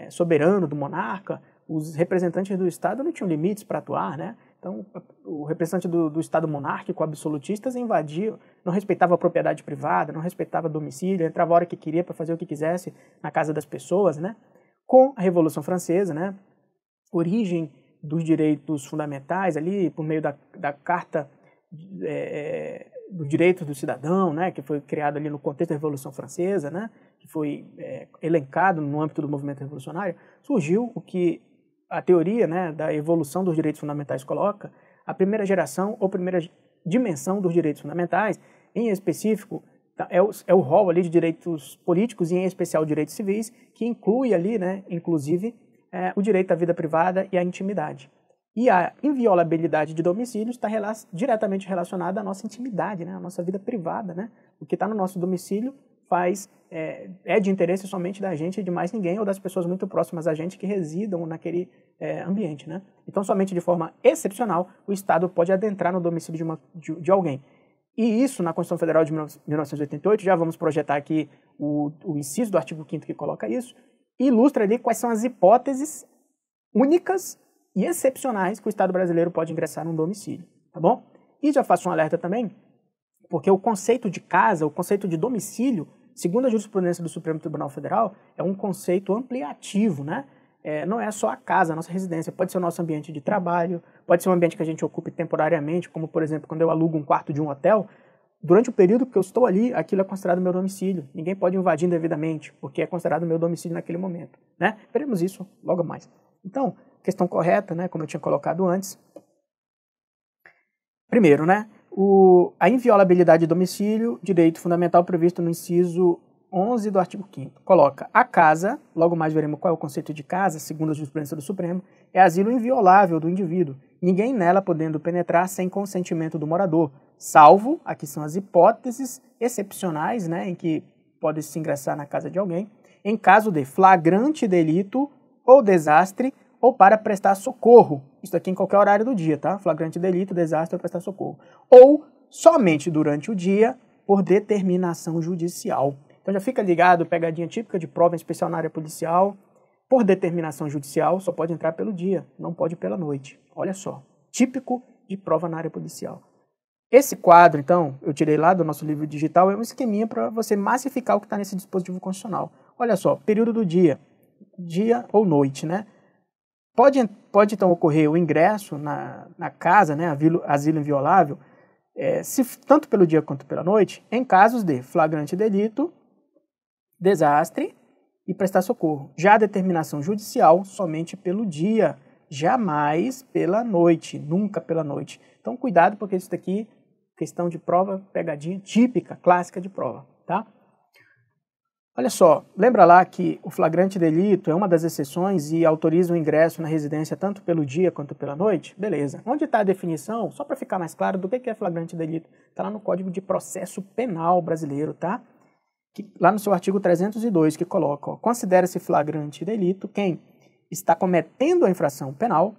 soberano do monarca, os representantes do Estado não tinham limites para atuar, né? Então, o representante do Estado monárquico, absolutistas, invadia, não respeitava a propriedade privada, não respeitava domicílio, entrava a hora que queria para fazer o que quisesse na casa das pessoas, né? Com a Revolução Francesa, né? Origem dos direitos fundamentais ali, por meio da Carta dos Direitos do Cidadão, né? Que foi criada ali no contexto da Revolução Francesa, né? Que foi elencado no âmbito do movimento revolucionário, surgiu o que a teoria, né, da evolução dos direitos fundamentais coloca, a primeira geração ou primeira dimensão dos direitos fundamentais, em específico, é o rol ali de direitos políticos e em especial direitos civis, que inclui ali, né, inclusive, o direito à vida privada e à intimidade. E a inviolabilidade de domicílio está diretamente relacionada à nossa intimidade, né, à nossa vida privada, né? O que está no nosso domicílio é de interesse somente da gente e de mais ninguém, ou das pessoas muito próximas a gente que residam naquele ambiente, né? Então, somente de forma excepcional, o Estado pode adentrar no domicílio de alguém. E isso, na Constituição Federal de 1988, já vamos projetar aqui o inciso do artigo 5º que coloca isso, e ilustra ali quais são as hipóteses únicas e excepcionais que o Estado brasileiro pode ingressar num domicílio, tá bom? E já faço um alerta também, porque o conceito de casa, o conceito de domicílio, segundo a jurisprudência do Supremo Tribunal Federal, é um conceito ampliativo, né? Não é só a casa, a nossa residência, pode ser o nosso ambiente de trabalho, pode ser um ambiente que a gente ocupe temporariamente, como, por exemplo, quando eu alugo um quarto de um hotel, durante o período que eu estou ali, aquilo é considerado meu domicílio. Ninguém pode invadir indevidamente, porque é considerado meu domicílio naquele momento, né? Veremos isso logo mais. Então, questão correta, né, como eu tinha colocado antes. Primeiro, né, a inviolabilidade de domicílio, direito fundamental previsto no inciso 11 do artigo 5º. Coloca a casa, logo mais veremos qual é o conceito de casa, segundo a jurisprudência do Supremo, é asilo inviolável do indivíduo, ninguém nela podendo penetrar sem consentimento do morador, salvo, aqui são as hipóteses excepcionais, né, em que pode se ingressar na casa de alguém, em caso de flagrante delito ou desastre, ou para prestar socorro. Isso aqui em qualquer horário do dia, tá? Flagrante delito, desastre ou prestar socorro. Ou somente durante o dia, por determinação judicial. Então já fica ligado, pegadinha típica de prova, em especial na área policial, por determinação judicial, só pode entrar pelo dia, não pode pela noite. Olha só, típico de prova na área policial. Esse quadro, então, eu tirei lá do nosso livro digital, é um esqueminha para você massificar o que está nesse dispositivo constitucional. Olha só, período do dia, dia ou noite, né? Pode então ocorrer o ingresso na casa, né, asilo inviolável, tanto pelo dia quanto pela noite, em casos de flagrante delito, desastre e prestar socorro. Já a determinação judicial, somente pelo dia, jamais pela noite, nunca pela noite. Então, cuidado, porque isso daqui, questão de prova, pegadinha típica, clássica de prova, tá? Olha só, lembra lá que o flagrante delito é uma das exceções e autoriza o ingresso na residência tanto pelo dia quanto pela noite? Beleza. Onde está a definição? Só para ficar mais claro do que é flagrante delito. Está lá no Código de Processo Penal brasileiro, tá? Lá no seu artigo 302, que coloca, considera-se flagrante delito quem está cometendo a infração penal,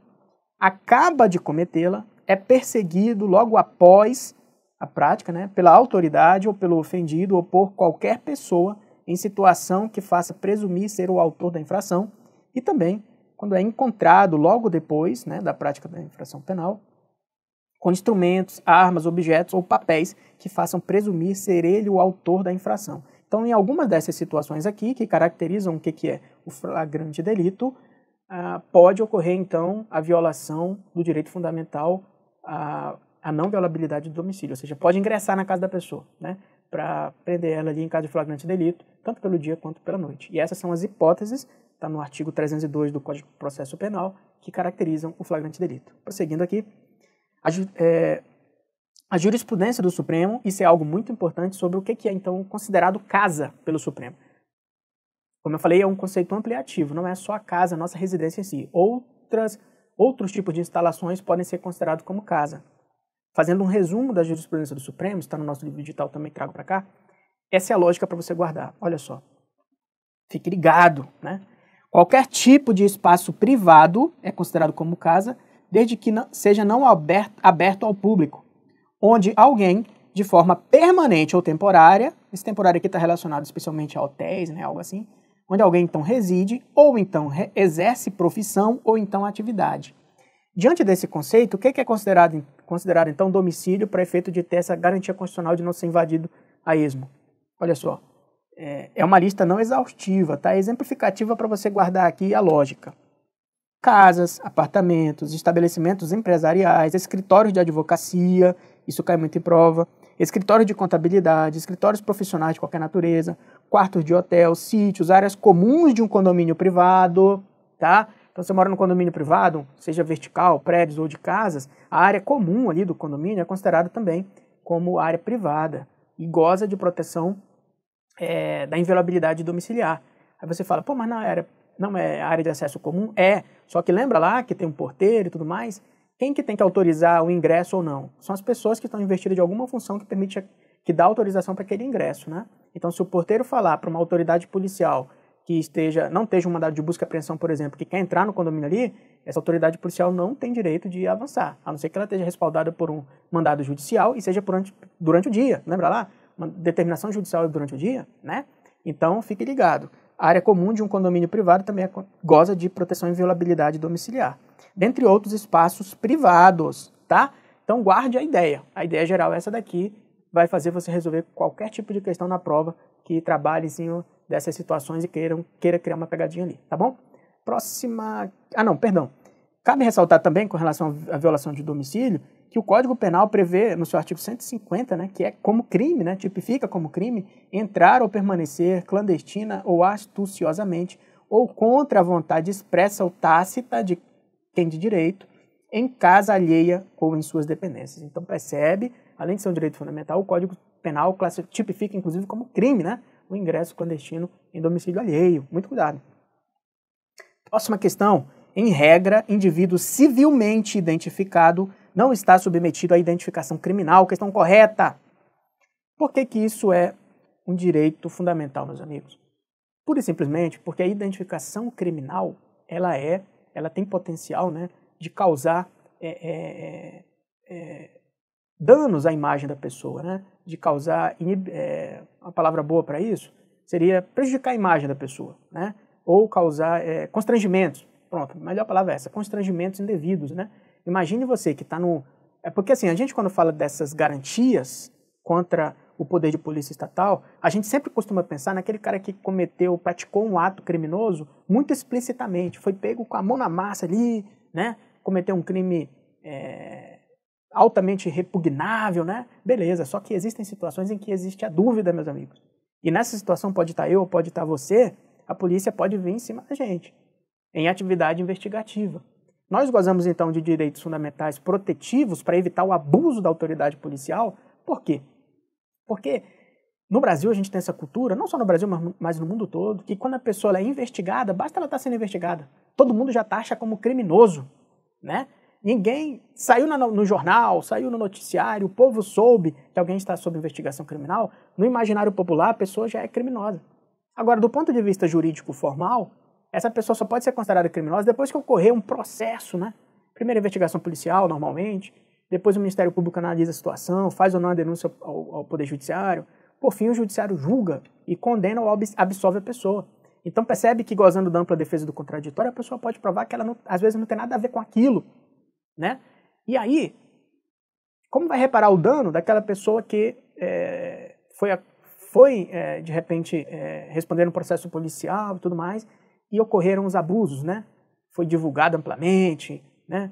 acaba de cometê-la, é perseguido logo após a prática, né, pela autoridade ou pelo ofendido ou por qualquer pessoa em situação que faça presumir ser o autor da infração, e também quando é encontrado logo depois, né, da prática da infração penal, com instrumentos, armas, objetos ou papéis que façam presumir ser ele o autor da infração. Então, em algumas dessas situações aqui, que caracterizam o que é o flagrante delito, pode ocorrer, então, a violação do direito fundamental à não violabilidade do domicílio, ou seja, pode ingressar na casa da pessoa, né, para prender ela ali em caso de flagrante delito, tanto pelo dia quanto pela noite. E essas são as hipóteses, está no artigo 302 do Código de Processo Penal, que caracterizam o flagrante delito. Prosseguindo aqui, a jurisprudência do Supremo, isso é algo muito importante sobre o que é, então, considerado casa pelo Supremo. Como eu falei, é um conceito ampliativo, não é só a casa, a nossa residência em si. Outros tipos de instalações podem ser considerados como casa. Fazendo um resumo da jurisprudência do Supremo, está no nosso livro digital, também trago para cá, essa é a lógica para você guardar. Olha só, fique ligado, né? Qualquer tipo de espaço privado é considerado como casa, desde que seja não aberto ao público, onde alguém, de forma permanente ou temporária, esse temporário aqui está relacionado especialmente a hotéis, né, algo assim, onde alguém então reside, ou então exerce profissão, ou então atividade. Diante desse conceito, o que é considerado então domicílio para efeito de ter essa garantia constitucional de não ser invadido a esmo? Olha só, é uma lista não exaustiva, tá? Exemplificativa para você guardar aqui a lógica. Casas, apartamentos, estabelecimentos empresariais, escritórios de advocacia, isso cai muito em prova, escritórios de contabilidade, escritórios profissionais de qualquer natureza, quartos de hotel, sítios, áreas comuns de um condomínio privado, tá? Então, você mora no condomínio privado, seja vertical, prédios ou de casas, a área comum ali do condomínio é considerada também como área privada e goza de proteção da inviolabilidade domiciliar. Aí você fala, pô, mas não é área de acesso comum? Só que lembra lá que tem um porteiro e tudo mais? Quem que tem que autorizar o ingresso ou não? São as pessoas que estão investidas de alguma função que dá autorização para aquele ingresso, né? Então, se o porteiro falar para uma autoridade policial que não esteja um mandado de busca e apreensão, por exemplo, que quer entrar no condomínio ali, essa autoridade policial não tem direito de avançar, a não ser que ela esteja respaldada por um mandado judicial e seja durante o dia. Lembra lá? Uma determinação judicial durante o dia, né? Então, fique ligado. A área comum de um condomínio privado também goza de proteção e inviolabilidade domiciliar, dentre outros espaços privados, tá? Então, guarde a ideia. A ideia geral é essa daqui, vai fazer você resolver qualquer tipo de questão na prova que trabalhe em cima dessas situações e queira criar uma pegadinha ali, tá bom? Próxima... Cabe ressaltar também, com relação à violação de domicílio, que o Código Penal prevê, no seu artigo 150, né, que é como crime, né, tipifica como crime, entrar ou permanecer clandestina ou astuciosamente ou contra a vontade expressa ou tácita de quem de direito, em casa alheia ou em suas dependências. Então, percebe, além de ser um direito fundamental, o Código Penal tipifica, inclusive, como crime, né, o ingresso clandestino em domicílio alheio. Muito cuidado. Próxima questão. Em regra, indivíduo civilmente identificado não está submetido à identificação criminal. Questão correta. Por que isso é um direito fundamental, meus amigos? Pura e simplesmente porque a identificação criminal, ela tem potencial, né, de causar danos à imagem da pessoa, né? De causar, uma palavra boa para isso, seria prejudicar a imagem da pessoa, né? Ou causar constrangimentos. Pronto, a melhor palavra é essa, constrangimentos indevidos, né? Imagine você que está no... porque assim, a gente quando fala dessas garantias contra o poder de polícia estatal, a gente sempre costuma pensar naquele cara que praticou um ato criminoso muito explicitamente, foi pego com a mão na massa ali, né? Cometeu um crime altamente repugnável, né? Beleza, só que existem situações em que existe a dúvida, meus amigos. E nessa situação pode estar eu, pode estar você, a polícia pode vir em cima da gente, em atividade investigativa. Nós gozamos então de direitos fundamentais protetivos para evitar o abuso da autoridade policial. Por quê? Porque no Brasil a gente tem essa cultura, não só no Brasil, mas no mundo todo, que quando a pessoa é investigada, basta ela estar sendo investigada. Todo mundo já taxa como criminoso, né? Ninguém saiu no jornal, saiu no noticiário, o povo soube que alguém está sob investigação criminal, no imaginário popular a pessoa já é criminosa. Agora, do ponto de vista jurídico formal, essa pessoa só pode ser considerada criminosa depois que ocorrer um processo, né? Primeiro investigação policial, normalmente, depois o Ministério Público analisa a situação, faz ou não a denúncia ao Poder Judiciário, por fim o Judiciário julga e condena ou absolve a pessoa. Então percebe que, gozando da ampla defesa do contraditório, a pessoa pode provar que ela não, às vezes não tem nada a ver com aquilo, né? E aí, como vai reparar o dano daquela pessoa que foi de repente, responder um processo policial e tudo mais, e ocorreram os abusos, né? Foi divulgado amplamente, né?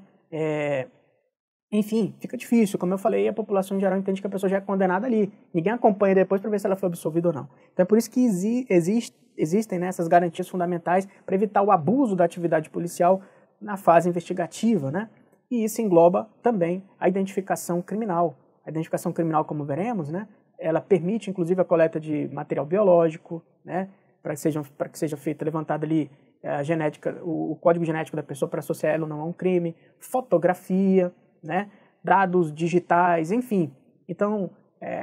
Enfim, fica difícil. Como eu falei, a população em geral entende que a pessoa já é condenada ali. Ninguém acompanha depois para ver se ela foi absolvida ou não. Então é por isso que existem, né, essas garantias fundamentais para evitar o abuso da atividade policial na fase investigativa, né? E isso engloba também a identificação criminal. A identificação criminal, como veremos, né, ela permite inclusive a coleta de material biológico, né, para que seja feita, levantada ali a genética, o código genético da pessoa para associar ela ou não a um crime, fotografia, né, dados digitais, enfim. Então,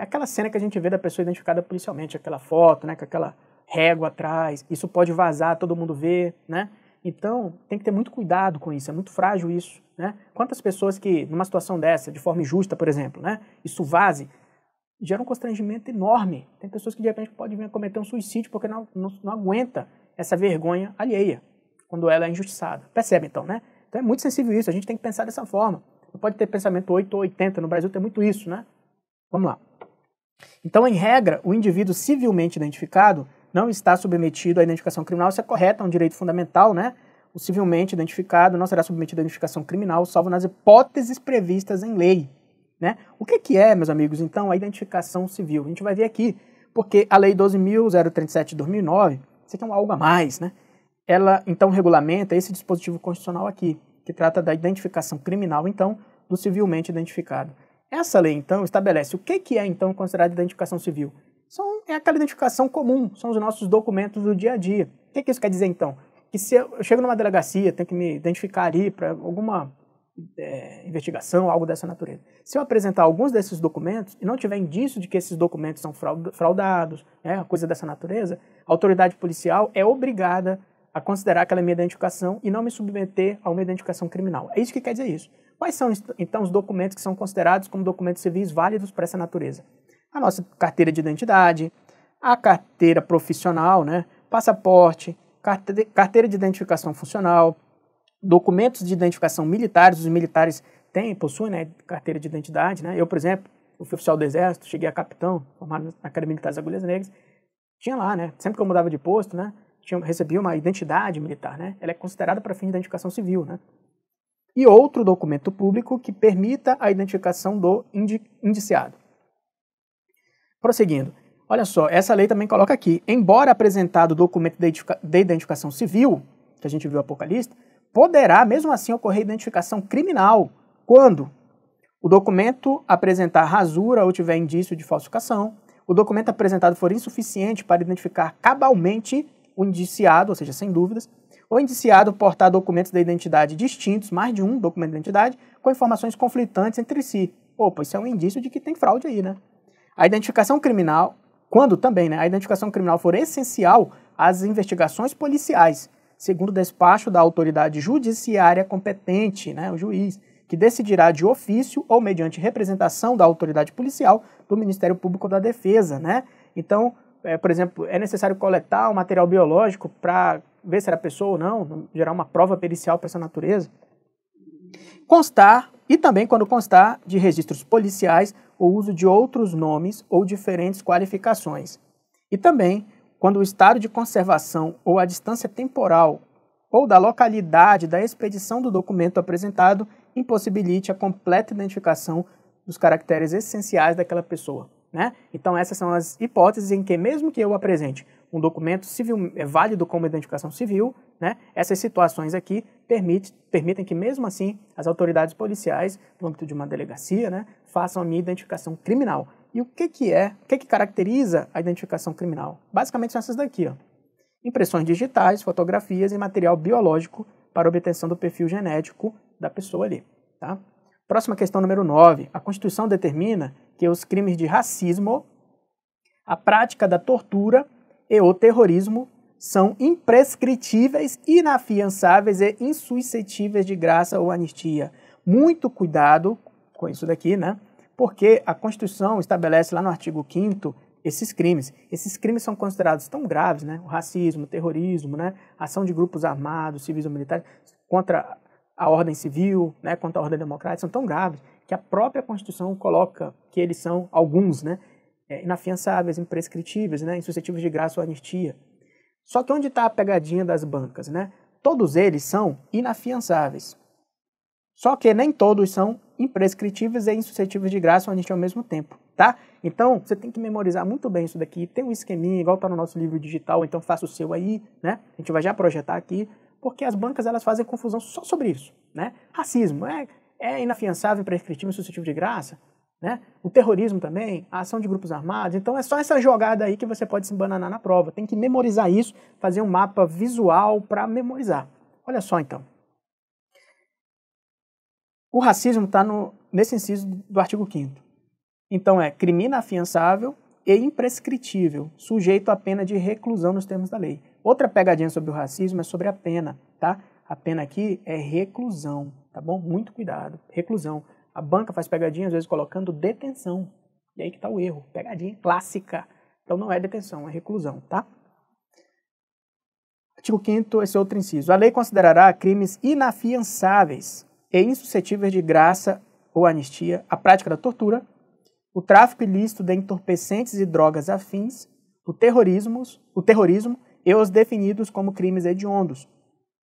aquela cena que a gente vê da pessoa identificada policialmente, aquela foto, né, com aquela régua atrás, isso pode vazar, todo mundo vê, né? Então, tem que ter muito cuidado com isso, é muito frágil isso, né? Quantas pessoas que, numa situação dessa, de forma injusta, por exemplo, né, isso vaze, gera um constrangimento enorme. Tem pessoas que, de repente, podem vir a cometer um suicídio porque não aguenta essa vergonha alheia, quando ela é injustiçada. Percebe, então, né? Então, é muito sensível isso, a gente tem que pensar dessa forma. Não pode ter pensamento 8 ou 80, no Brasil tem muito isso, né? Vamos lá. Então, em regra, o indivíduo civilmente identificado não está submetido à identificação criminal, isso é correto, é um direito fundamental, né? O civilmente identificado não será submetido à identificação criminal, salvo nas hipóteses previstas em lei, né? O que é, meus amigos, então, a identificação civil? A gente vai ver aqui, porque a Lei 12.037 de 2009, isso aqui é algo a mais, né? Ela, então, regulamenta esse dispositivo constitucional aqui, que trata da identificação criminal, então, do civilmente identificado. Essa lei, então, estabelece o que é, então, considerado identificação civil. É aquela identificação comum, são os nossos documentos do dia a dia. O que isso quer dizer, então? Que se eu chego numa delegacia, tenho que me identificar ali para alguma investigação, algo dessa natureza. Se eu apresentar alguns desses documentos e não tiver indício de que esses documentos são fraudados, coisa dessa natureza, a autoridade policial é obrigada a considerar aquela minha identificação e não me submeter a uma identificação criminal. É isso que quer dizer isso. Quais são, então, os documentos que são considerados como documentos civis válidos para essa natureza? A nossa carteira de identidade, a carteira profissional, né? Passaporte, carteira de identificação funcional, documentos de identificação militares, os militares possuem, né, carteira de identidade, né? Eu, por exemplo, eu fui oficial do Exército, cheguei a capitão, formado na Academia Militar das Agulhas Negras, tinha lá, né? Sempre que eu mudava de posto, né? Recebia uma identidade militar, né? Ela é considerada para fim de identificação civil, né? E outro documento público que permita a identificação do indiciado. Prosseguindo, olha só, essa lei também coloca aqui, embora apresentado o documento de identificação civil, que a gente viu há pouco a lista, poderá, mesmo assim, ocorrer identificação criminal quando o documento apresentar rasura ou tiver indício de falsificação, o documento apresentado for insuficiente para identificar cabalmente o indiciado, ou seja, sem dúvidas, o indiciado portar documentos de identidade distintos, mais de um documento de identidade, com informações conflitantes entre si. Opa, isso é um indício de que tem fraude aí, né? A identificação criminal, quando também, né, a identificação criminal for essencial às investigações policiais, segundo o despacho da autoridade judiciária competente, né, o juiz, que decidirá de ofício ou mediante representação da autoridade policial do Ministério Público da Defesa, né? Então, por exemplo, é necessário coletar o material biológico para ver se era pessoa ou não, gerar uma prova pericial para essa natureza. Constar, e também quando constar de registros policiais, o uso de outros nomes ou diferentes qualificações. E também quando o estado de conservação ou a distância temporal ou da localidade da expedição do documento apresentado impossibilite a completa identificação dos caracteres essenciais daquela pessoa, né? Então essas são as hipóteses em que, mesmo que eu apresente um documento civil válido como identificação civil, né, essas situações aqui permitem que, mesmo assim, as autoridades policiais, no âmbito de uma delegacia, né, façam a minha identificação criminal. E o que caracteriza a identificação criminal? Basicamente são essas daqui, ó. Impressões digitais, fotografias e material biológico para obtenção do perfil genético da pessoa ali, tá? Próxima questão, número 9. A Constituição determina que os crimes de racismo, a prática da tortura e o terrorismo são imprescritíveis, inafiançáveis e insuscetíveis de graça ou anistia. Muito cuidado com isso daqui, né? Porque a Constituição estabelece lá no artigo 5º esses crimes. Esses crimes são considerados tão graves, né? O racismo, o terrorismo, né? A ação de grupos armados, civis ou militares, contra a ordem civil, né? Contra a ordem democrática, são tão graves que a própria Constituição coloca que eles são, alguns, né? Inafiançáveis, imprescritíveis, né? Insuscetíveis de graça ou anistia. Só que onde está a pegadinha das bancas, né? Todos eles são inafiançáveis. Só que nem todos são imprescritíveis e insuscetíveis de graça ou anistia ao mesmo tempo, tá? Então, você tem que memorizar muito bem isso daqui. Tem um esqueminha, igual está no nosso livro digital, então faça o seu aí, né? A gente vai já projetar aqui, porque as bancas elas fazem confusão só sobre isso, né? Racismo é inafiançável, imprescritível, insuscetível de graça, né? O terrorismo também, a ação de grupos armados. Então é só essa jogada aí que você pode se embananar na prova. Tem que memorizar isso, fazer um mapa visual para memorizar. Olha só então. O racismo está nesse inciso do artigo 5º. Então é crime inafiançável e imprescritível, sujeito à pena de reclusão nos termos da lei. Outra pegadinha sobre o racismo é sobre a pena, tá? A pena aqui é reclusão, tá bom? Muito cuidado, reclusão. A banca faz pegadinha, às vezes, colocando detenção. E aí que está o erro. Pegadinha clássica. Então não é detenção, é reclusão, tá? Artigo 5º, esse outro inciso. A lei considerará crimes inafiançáveis e insuscetíveis de graça ou anistia a prática da tortura, o tráfico ilícito de entorpecentes e drogas afins, o terrorismo e os definidos como crimes hediondos.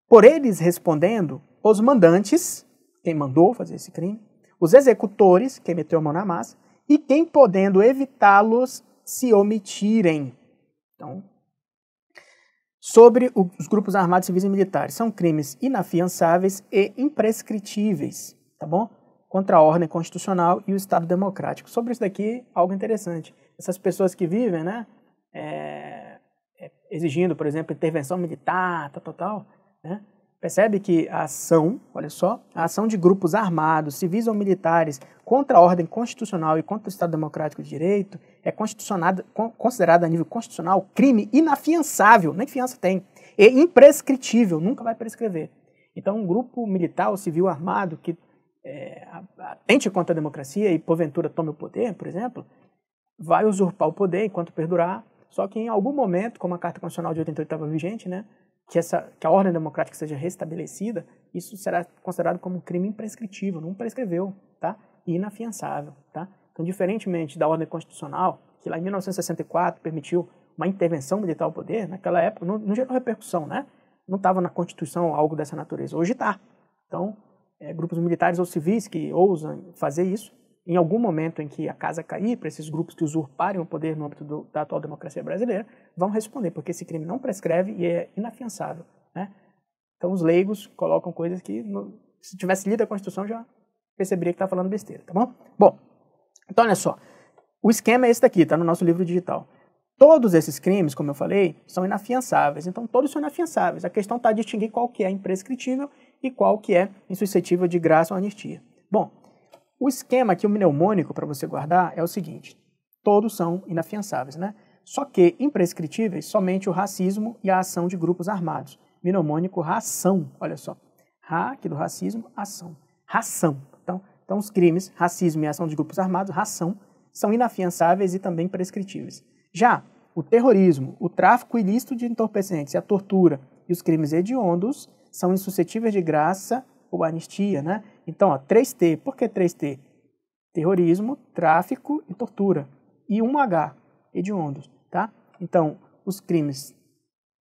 Por eles respondendo, os mandantes, quem mandou fazer esse crime, os executores, quem meteu a mão na massa, e quem podendo evitá-los se omitirem. Então, sobre os grupos armados, civis e militares, são crimes inafiançáveis e imprescritíveis, tá bom? Contra a ordem constitucional e o Estado democrático. Sobre isso daqui, algo interessante. Essas pessoas que vivem, né, exigindo, por exemplo, intervenção militar, tal, né? Percebe que a ação, olha só, a ação de grupos armados, civis ou militares, contra a ordem constitucional e contra o Estado Democrático de Direito é considerada a nível constitucional crime inafiançável, nem fiança tem, e imprescritível, nunca vai prescrever. Então, um grupo militar ou civil armado que atente contra a democracia e, porventura, tome o poder, por exemplo, vai usurpar o poder enquanto perdurar, só que em algum momento, como a Carta Constitucional de 88 estava vigente, né, que a ordem democrática seja restabelecida, isso será considerado como um crime imprescritível, não prescreveu, tá? E inafiançável, tá? Então, diferentemente da ordem constitucional, que lá em 1964 permitiu uma intervenção militar ao poder, naquela época não gerou repercussão, né? Não estava na Constituição algo dessa natureza. Hoje está. Então, grupos militares ou civis que ousam fazer isso, em algum momento em que a casa cair para esses grupos que usurparem o poder no âmbito da atual democracia brasileira, vão responder, porque esse crime não prescreve e é inafiançável, né? Então os leigos colocam coisas que, se tivesse lido a Constituição, já perceberia que está falando besteira, tá bom? Bom, então olha só, o esquema é esse daqui, está no nosso livro digital. Todos esses crimes, como eu falei, são inafiançáveis, então todos são inafiançáveis. A questão está a distinguir qual que é imprescritível e qual que é insuscetível de graça ou anistia. Bom, o esquema aqui, o mnemônico para você guardar é o seguinte, todos são inafiançáveis, né? Só que imprescritíveis somente o racismo e a ação de grupos armados. Mnemônico ração, olha só. Ra, aqui do racismo, ação. Ração, Então, os crimes, racismo e ação de grupos armados, ração, são inafiançáveis e também prescritíveis. Já o terrorismo, o tráfico ilícito de entorpecentes, a tortura e os crimes hediondos são insuscetíveis de graça ou anistia, né? Então, ó, 3T. Por que 3T? Terrorismo, tráfico e tortura. E 1H, hediondos, tá? Então, os crimes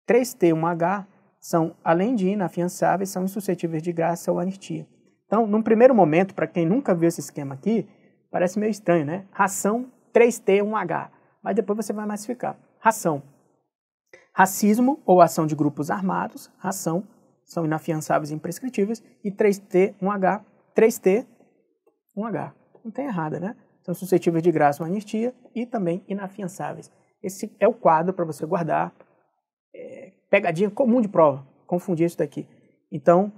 3T e 1H são, além de inafiançáveis, são insuscetíveis de graça ou anistia. Então, num primeiro momento, para quem nunca viu esse esquema aqui, parece meio estranho, né? Ração 3T, 1H. Mas depois você vai massificar. Ração. Racismo ou ação de grupos armados, ração, são inafiançáveis e imprescritíveis. E 3T, 1H, 3T, 1H. Não tem errada, né? São suscetíveis de graça ou anistia e também inafiançáveis. Esse é o quadro para você guardar. Pegadinha comum de prova, confundir isso daqui. Então,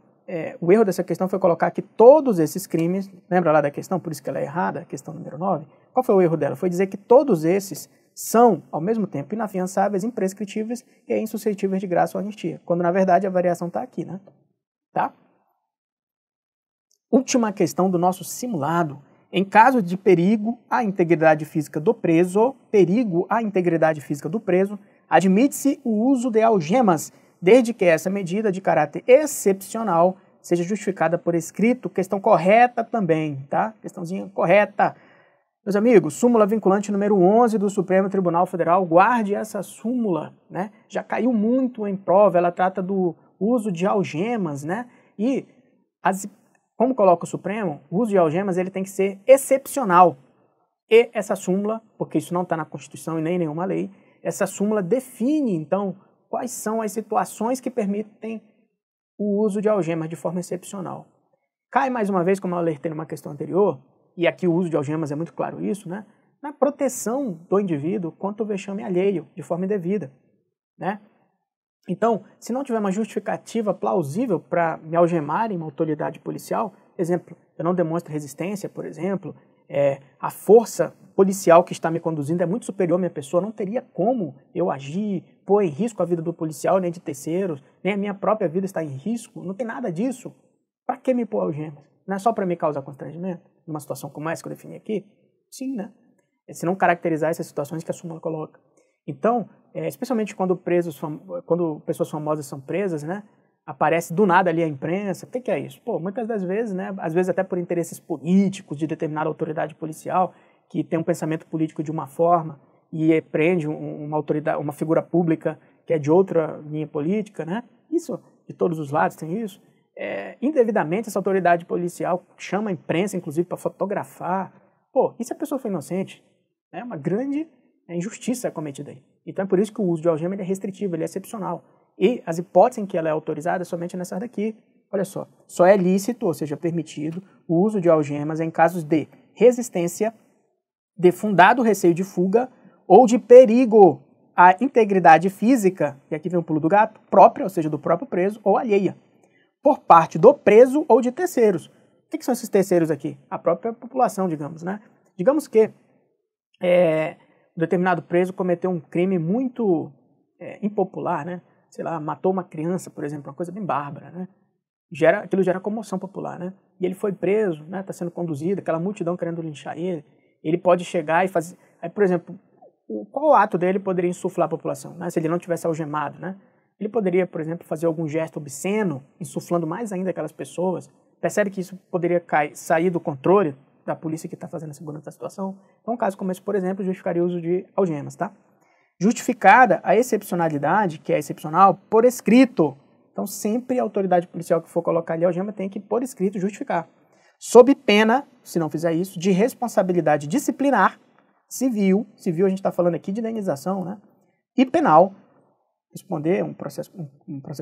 o erro dessa questão foi colocar que todos esses crimes, lembra lá da questão, por isso que ela é errada, a questão número 9? Qual foi o erro dela? Foi dizer que todos esses são, ao mesmo tempo, inafiançáveis, imprescritíveis e insuscetíveis de graça ou anistia, quando na verdade a variação está aqui, né? Tá? Última questão do nosso simulado. Em caso de perigo à integridade física do preso, admite-se o uso de algemas, desde que essa medida de caráter excepcional seja justificada por escrito. Questão correta também, tá? Questãozinha correta. Meus amigos, súmula vinculante número 11 do Supremo Tribunal Federal, guarde essa súmula, né? Já caiu muito em prova, ela trata do uso de algemas, né? E, como coloca o Supremo, o uso de algemas ele tem que ser excepcional. E essa súmula, porque isso não está na Constituição e nem em nenhuma lei, essa súmula define, então, quais são as situações que permitem o uso de algemas de forma excepcional. Cai mais uma vez, como eu alertei numa questão anterior, e aqui o uso de algemas é muito claro isso, né? Na proteção do indivíduo contra o vexame alheio, de forma indevida, né? Então, se não tiver uma justificativa plausível para me algemar em uma autoridade policial, exemplo, eu não demonstro resistência, por exemplo, a força policial que está me conduzindo é muito superior à minha pessoa, não teria como eu agir, pôr em risco a vida do policial, nem de terceiros, nem a minha própria vida está em risco, não tem nada disso. Para que me pôr algemas? Não é só para me causar constrangimento? Numa situação como essa que eu defini aqui? Sim, né? Se não caracterizar essas situações que a súmula coloca. Então, especialmente quando pessoas famosas são presas, né? Aparece do nada ali a imprensa. O que é isso? Pô, muitas das vezes, né? Às vezes até por interesses políticos de determinada autoridade policial que tem um pensamento político de uma forma e prende uma autoridade, uma figura pública que é de outra linha política, né? Isso, de todos os lados tem isso. Indevidamente essa autoridade policial chama a imprensa, inclusive, para fotografar. Pô, e se a pessoa foi inocente? É uma grande injustiça cometida aí. Então é por isso que o uso de algema ele é restritivo, ele é excepcional. E as hipóteses em que ela é autorizada é somente nessas daqui. Olha só é lícito, ou seja, permitido, o uso de algemas em casos de resistência, de fundado receio de fuga ou de perigo à integridade física, e aqui vem o pulo do gato, própria, ou seja, do próprio preso, ou alheia, por parte do preso ou de terceiros. O que são esses terceiros aqui? A própria população, digamos, né? Digamos que um determinado preso cometeu um crime muito impopular, né? Sei lá, matou uma criança, por exemplo, uma coisa bem bárbara, né? Aquilo gera comoção popular, né? E ele foi preso, né? Está sendo conduzido, aquela multidão querendo linchar ele. Ele pode chegar e fazer... Aí, por exemplo, qual ato dele poderia insuflar a população, né? Se ele não tivesse algemado, né? Ele poderia, por exemplo, fazer algum gesto obsceno, insuflando mais ainda aquelas pessoas. Percebe que isso poderia sair do controle da polícia que está fazendo a segurança da situação? Então, um caso como esse, por exemplo, justificaria o uso de algemas, tá? Justificada a excepcionalidade, que é excepcional, por escrito. Então, sempre a autoridade policial que for colocar ali a algema tem que, por escrito, justificar. Sob pena, se não fizer isso, de responsabilidade disciplinar, civil a gente está falando aqui de indenização, né? E penal, responder um processo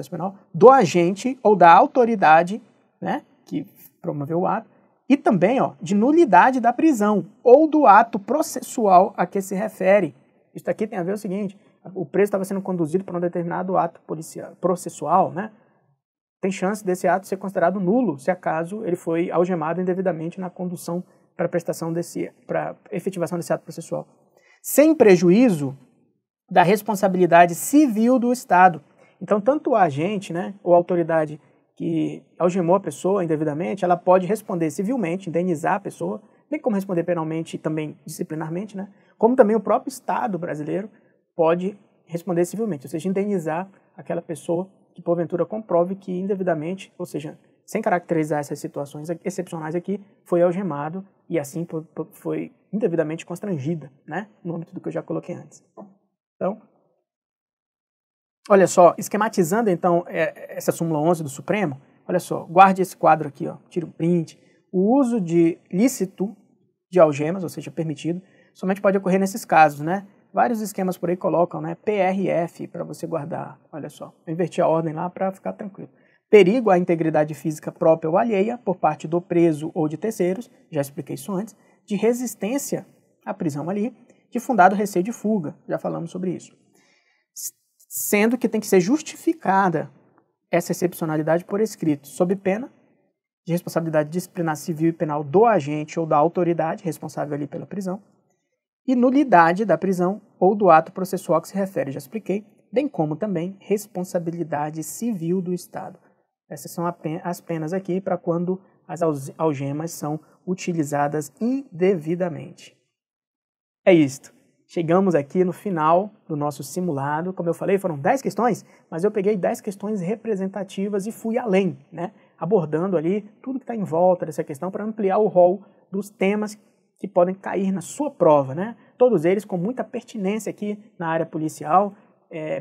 penal, do agente ou da autoridade, né, que promoveu o ato, e também de nulidade da prisão ou do ato processual a que se refere. Isso aqui tem a ver o seguinte, o preso estava sendo conduzido para um determinado ato processual, né? Tem chance desse ato ser considerado nulo, se acaso ele foi algemado indevidamente na condução para efetivação desse ato processual. Sem prejuízo da responsabilidade civil do Estado. Então, tanto o agente, né, ou a autoridade que algemou a pessoa indevidamente, ela pode responder civilmente, indenizar a pessoa, bem como responder penalmente e também disciplinarmente, né? Como também o próprio Estado brasileiro pode responder civilmente, ou seja, indenizar aquela pessoa que porventura comprove que indevidamente, ou seja, sem caracterizar essas situações excepcionais aqui, foi algemado e assim foi indevidamente constrangida, né? No âmbito do que eu já coloquei antes. Então, olha só, esquematizando então essa súmula 11 do Supremo, olha só, guarde esse quadro aqui, ó, tira um print. O uso de lícito de algemas, ou seja, permitido, somente pode ocorrer nesses casos, né? Vários esquemas por aí colocam, né? PRF para você guardar. Olha só, eu inverti a ordem lá para ficar tranquilo. Perigo à integridade física própria ou alheia por parte do preso ou de terceiros, já expliquei isso antes, de resistência à prisão ali, de fundado receio de fuga, já falamos sobre isso. Sendo que tem que ser justificada essa excepcionalidade por escrito, sob pena de responsabilidade disciplinar civil e penal do agente ou da autoridade responsável ali pela prisão, e nulidade da prisão ou do ato processual que se refere, já expliquei, bem como também responsabilidade civil do Estado. Essas são as penas aqui para quando as algemas são utilizadas indevidamente. É isto. Chegamos aqui no final do nosso simulado. Como eu falei, foram 10 questões, mas eu peguei 10 questões representativas e fui além, né? Abordando ali tudo que está em volta dessa questão para ampliar o rol dos temas que podem cair na sua prova, né? Todos eles com muita pertinência aqui na área policial,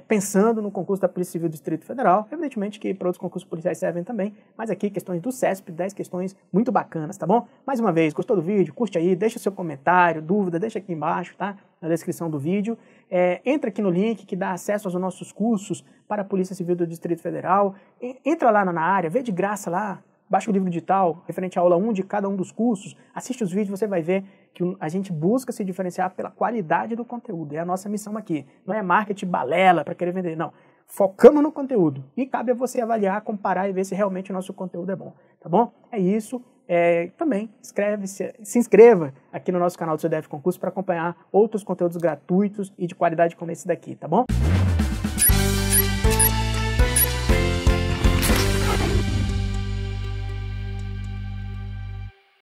pensando no concurso da Polícia Civil do Distrito Federal, evidentemente que para outros concursos policiais servem também, mas aqui questões do CESP, 10 questões muito bacanas, tá bom? Mais uma vez, gostou do vídeo? Curte aí, deixa o seu comentário, dúvida, deixa aqui embaixo, tá? Na descrição do vídeo. Entra aqui no link que dá acesso aos nossos cursos para a Polícia Civil do Distrito Federal, entra lá na área, vê de graça lá, baixa o livro digital, referente à aula 1 de cada um dos cursos, assiste os vídeos, você vai ver que a gente busca se diferenciar pela qualidade do conteúdo. É a nossa missão aqui. Não é marketing balela para querer vender, não. Focamos no conteúdo. E cabe a você avaliar, comparar e ver se realmente o nosso conteúdo é bom. Tá bom? É isso. Também se inscreva aqui no nosso canal do CDF Concurso para acompanhar outros conteúdos gratuitos e de qualidade como esse daqui, tá bom?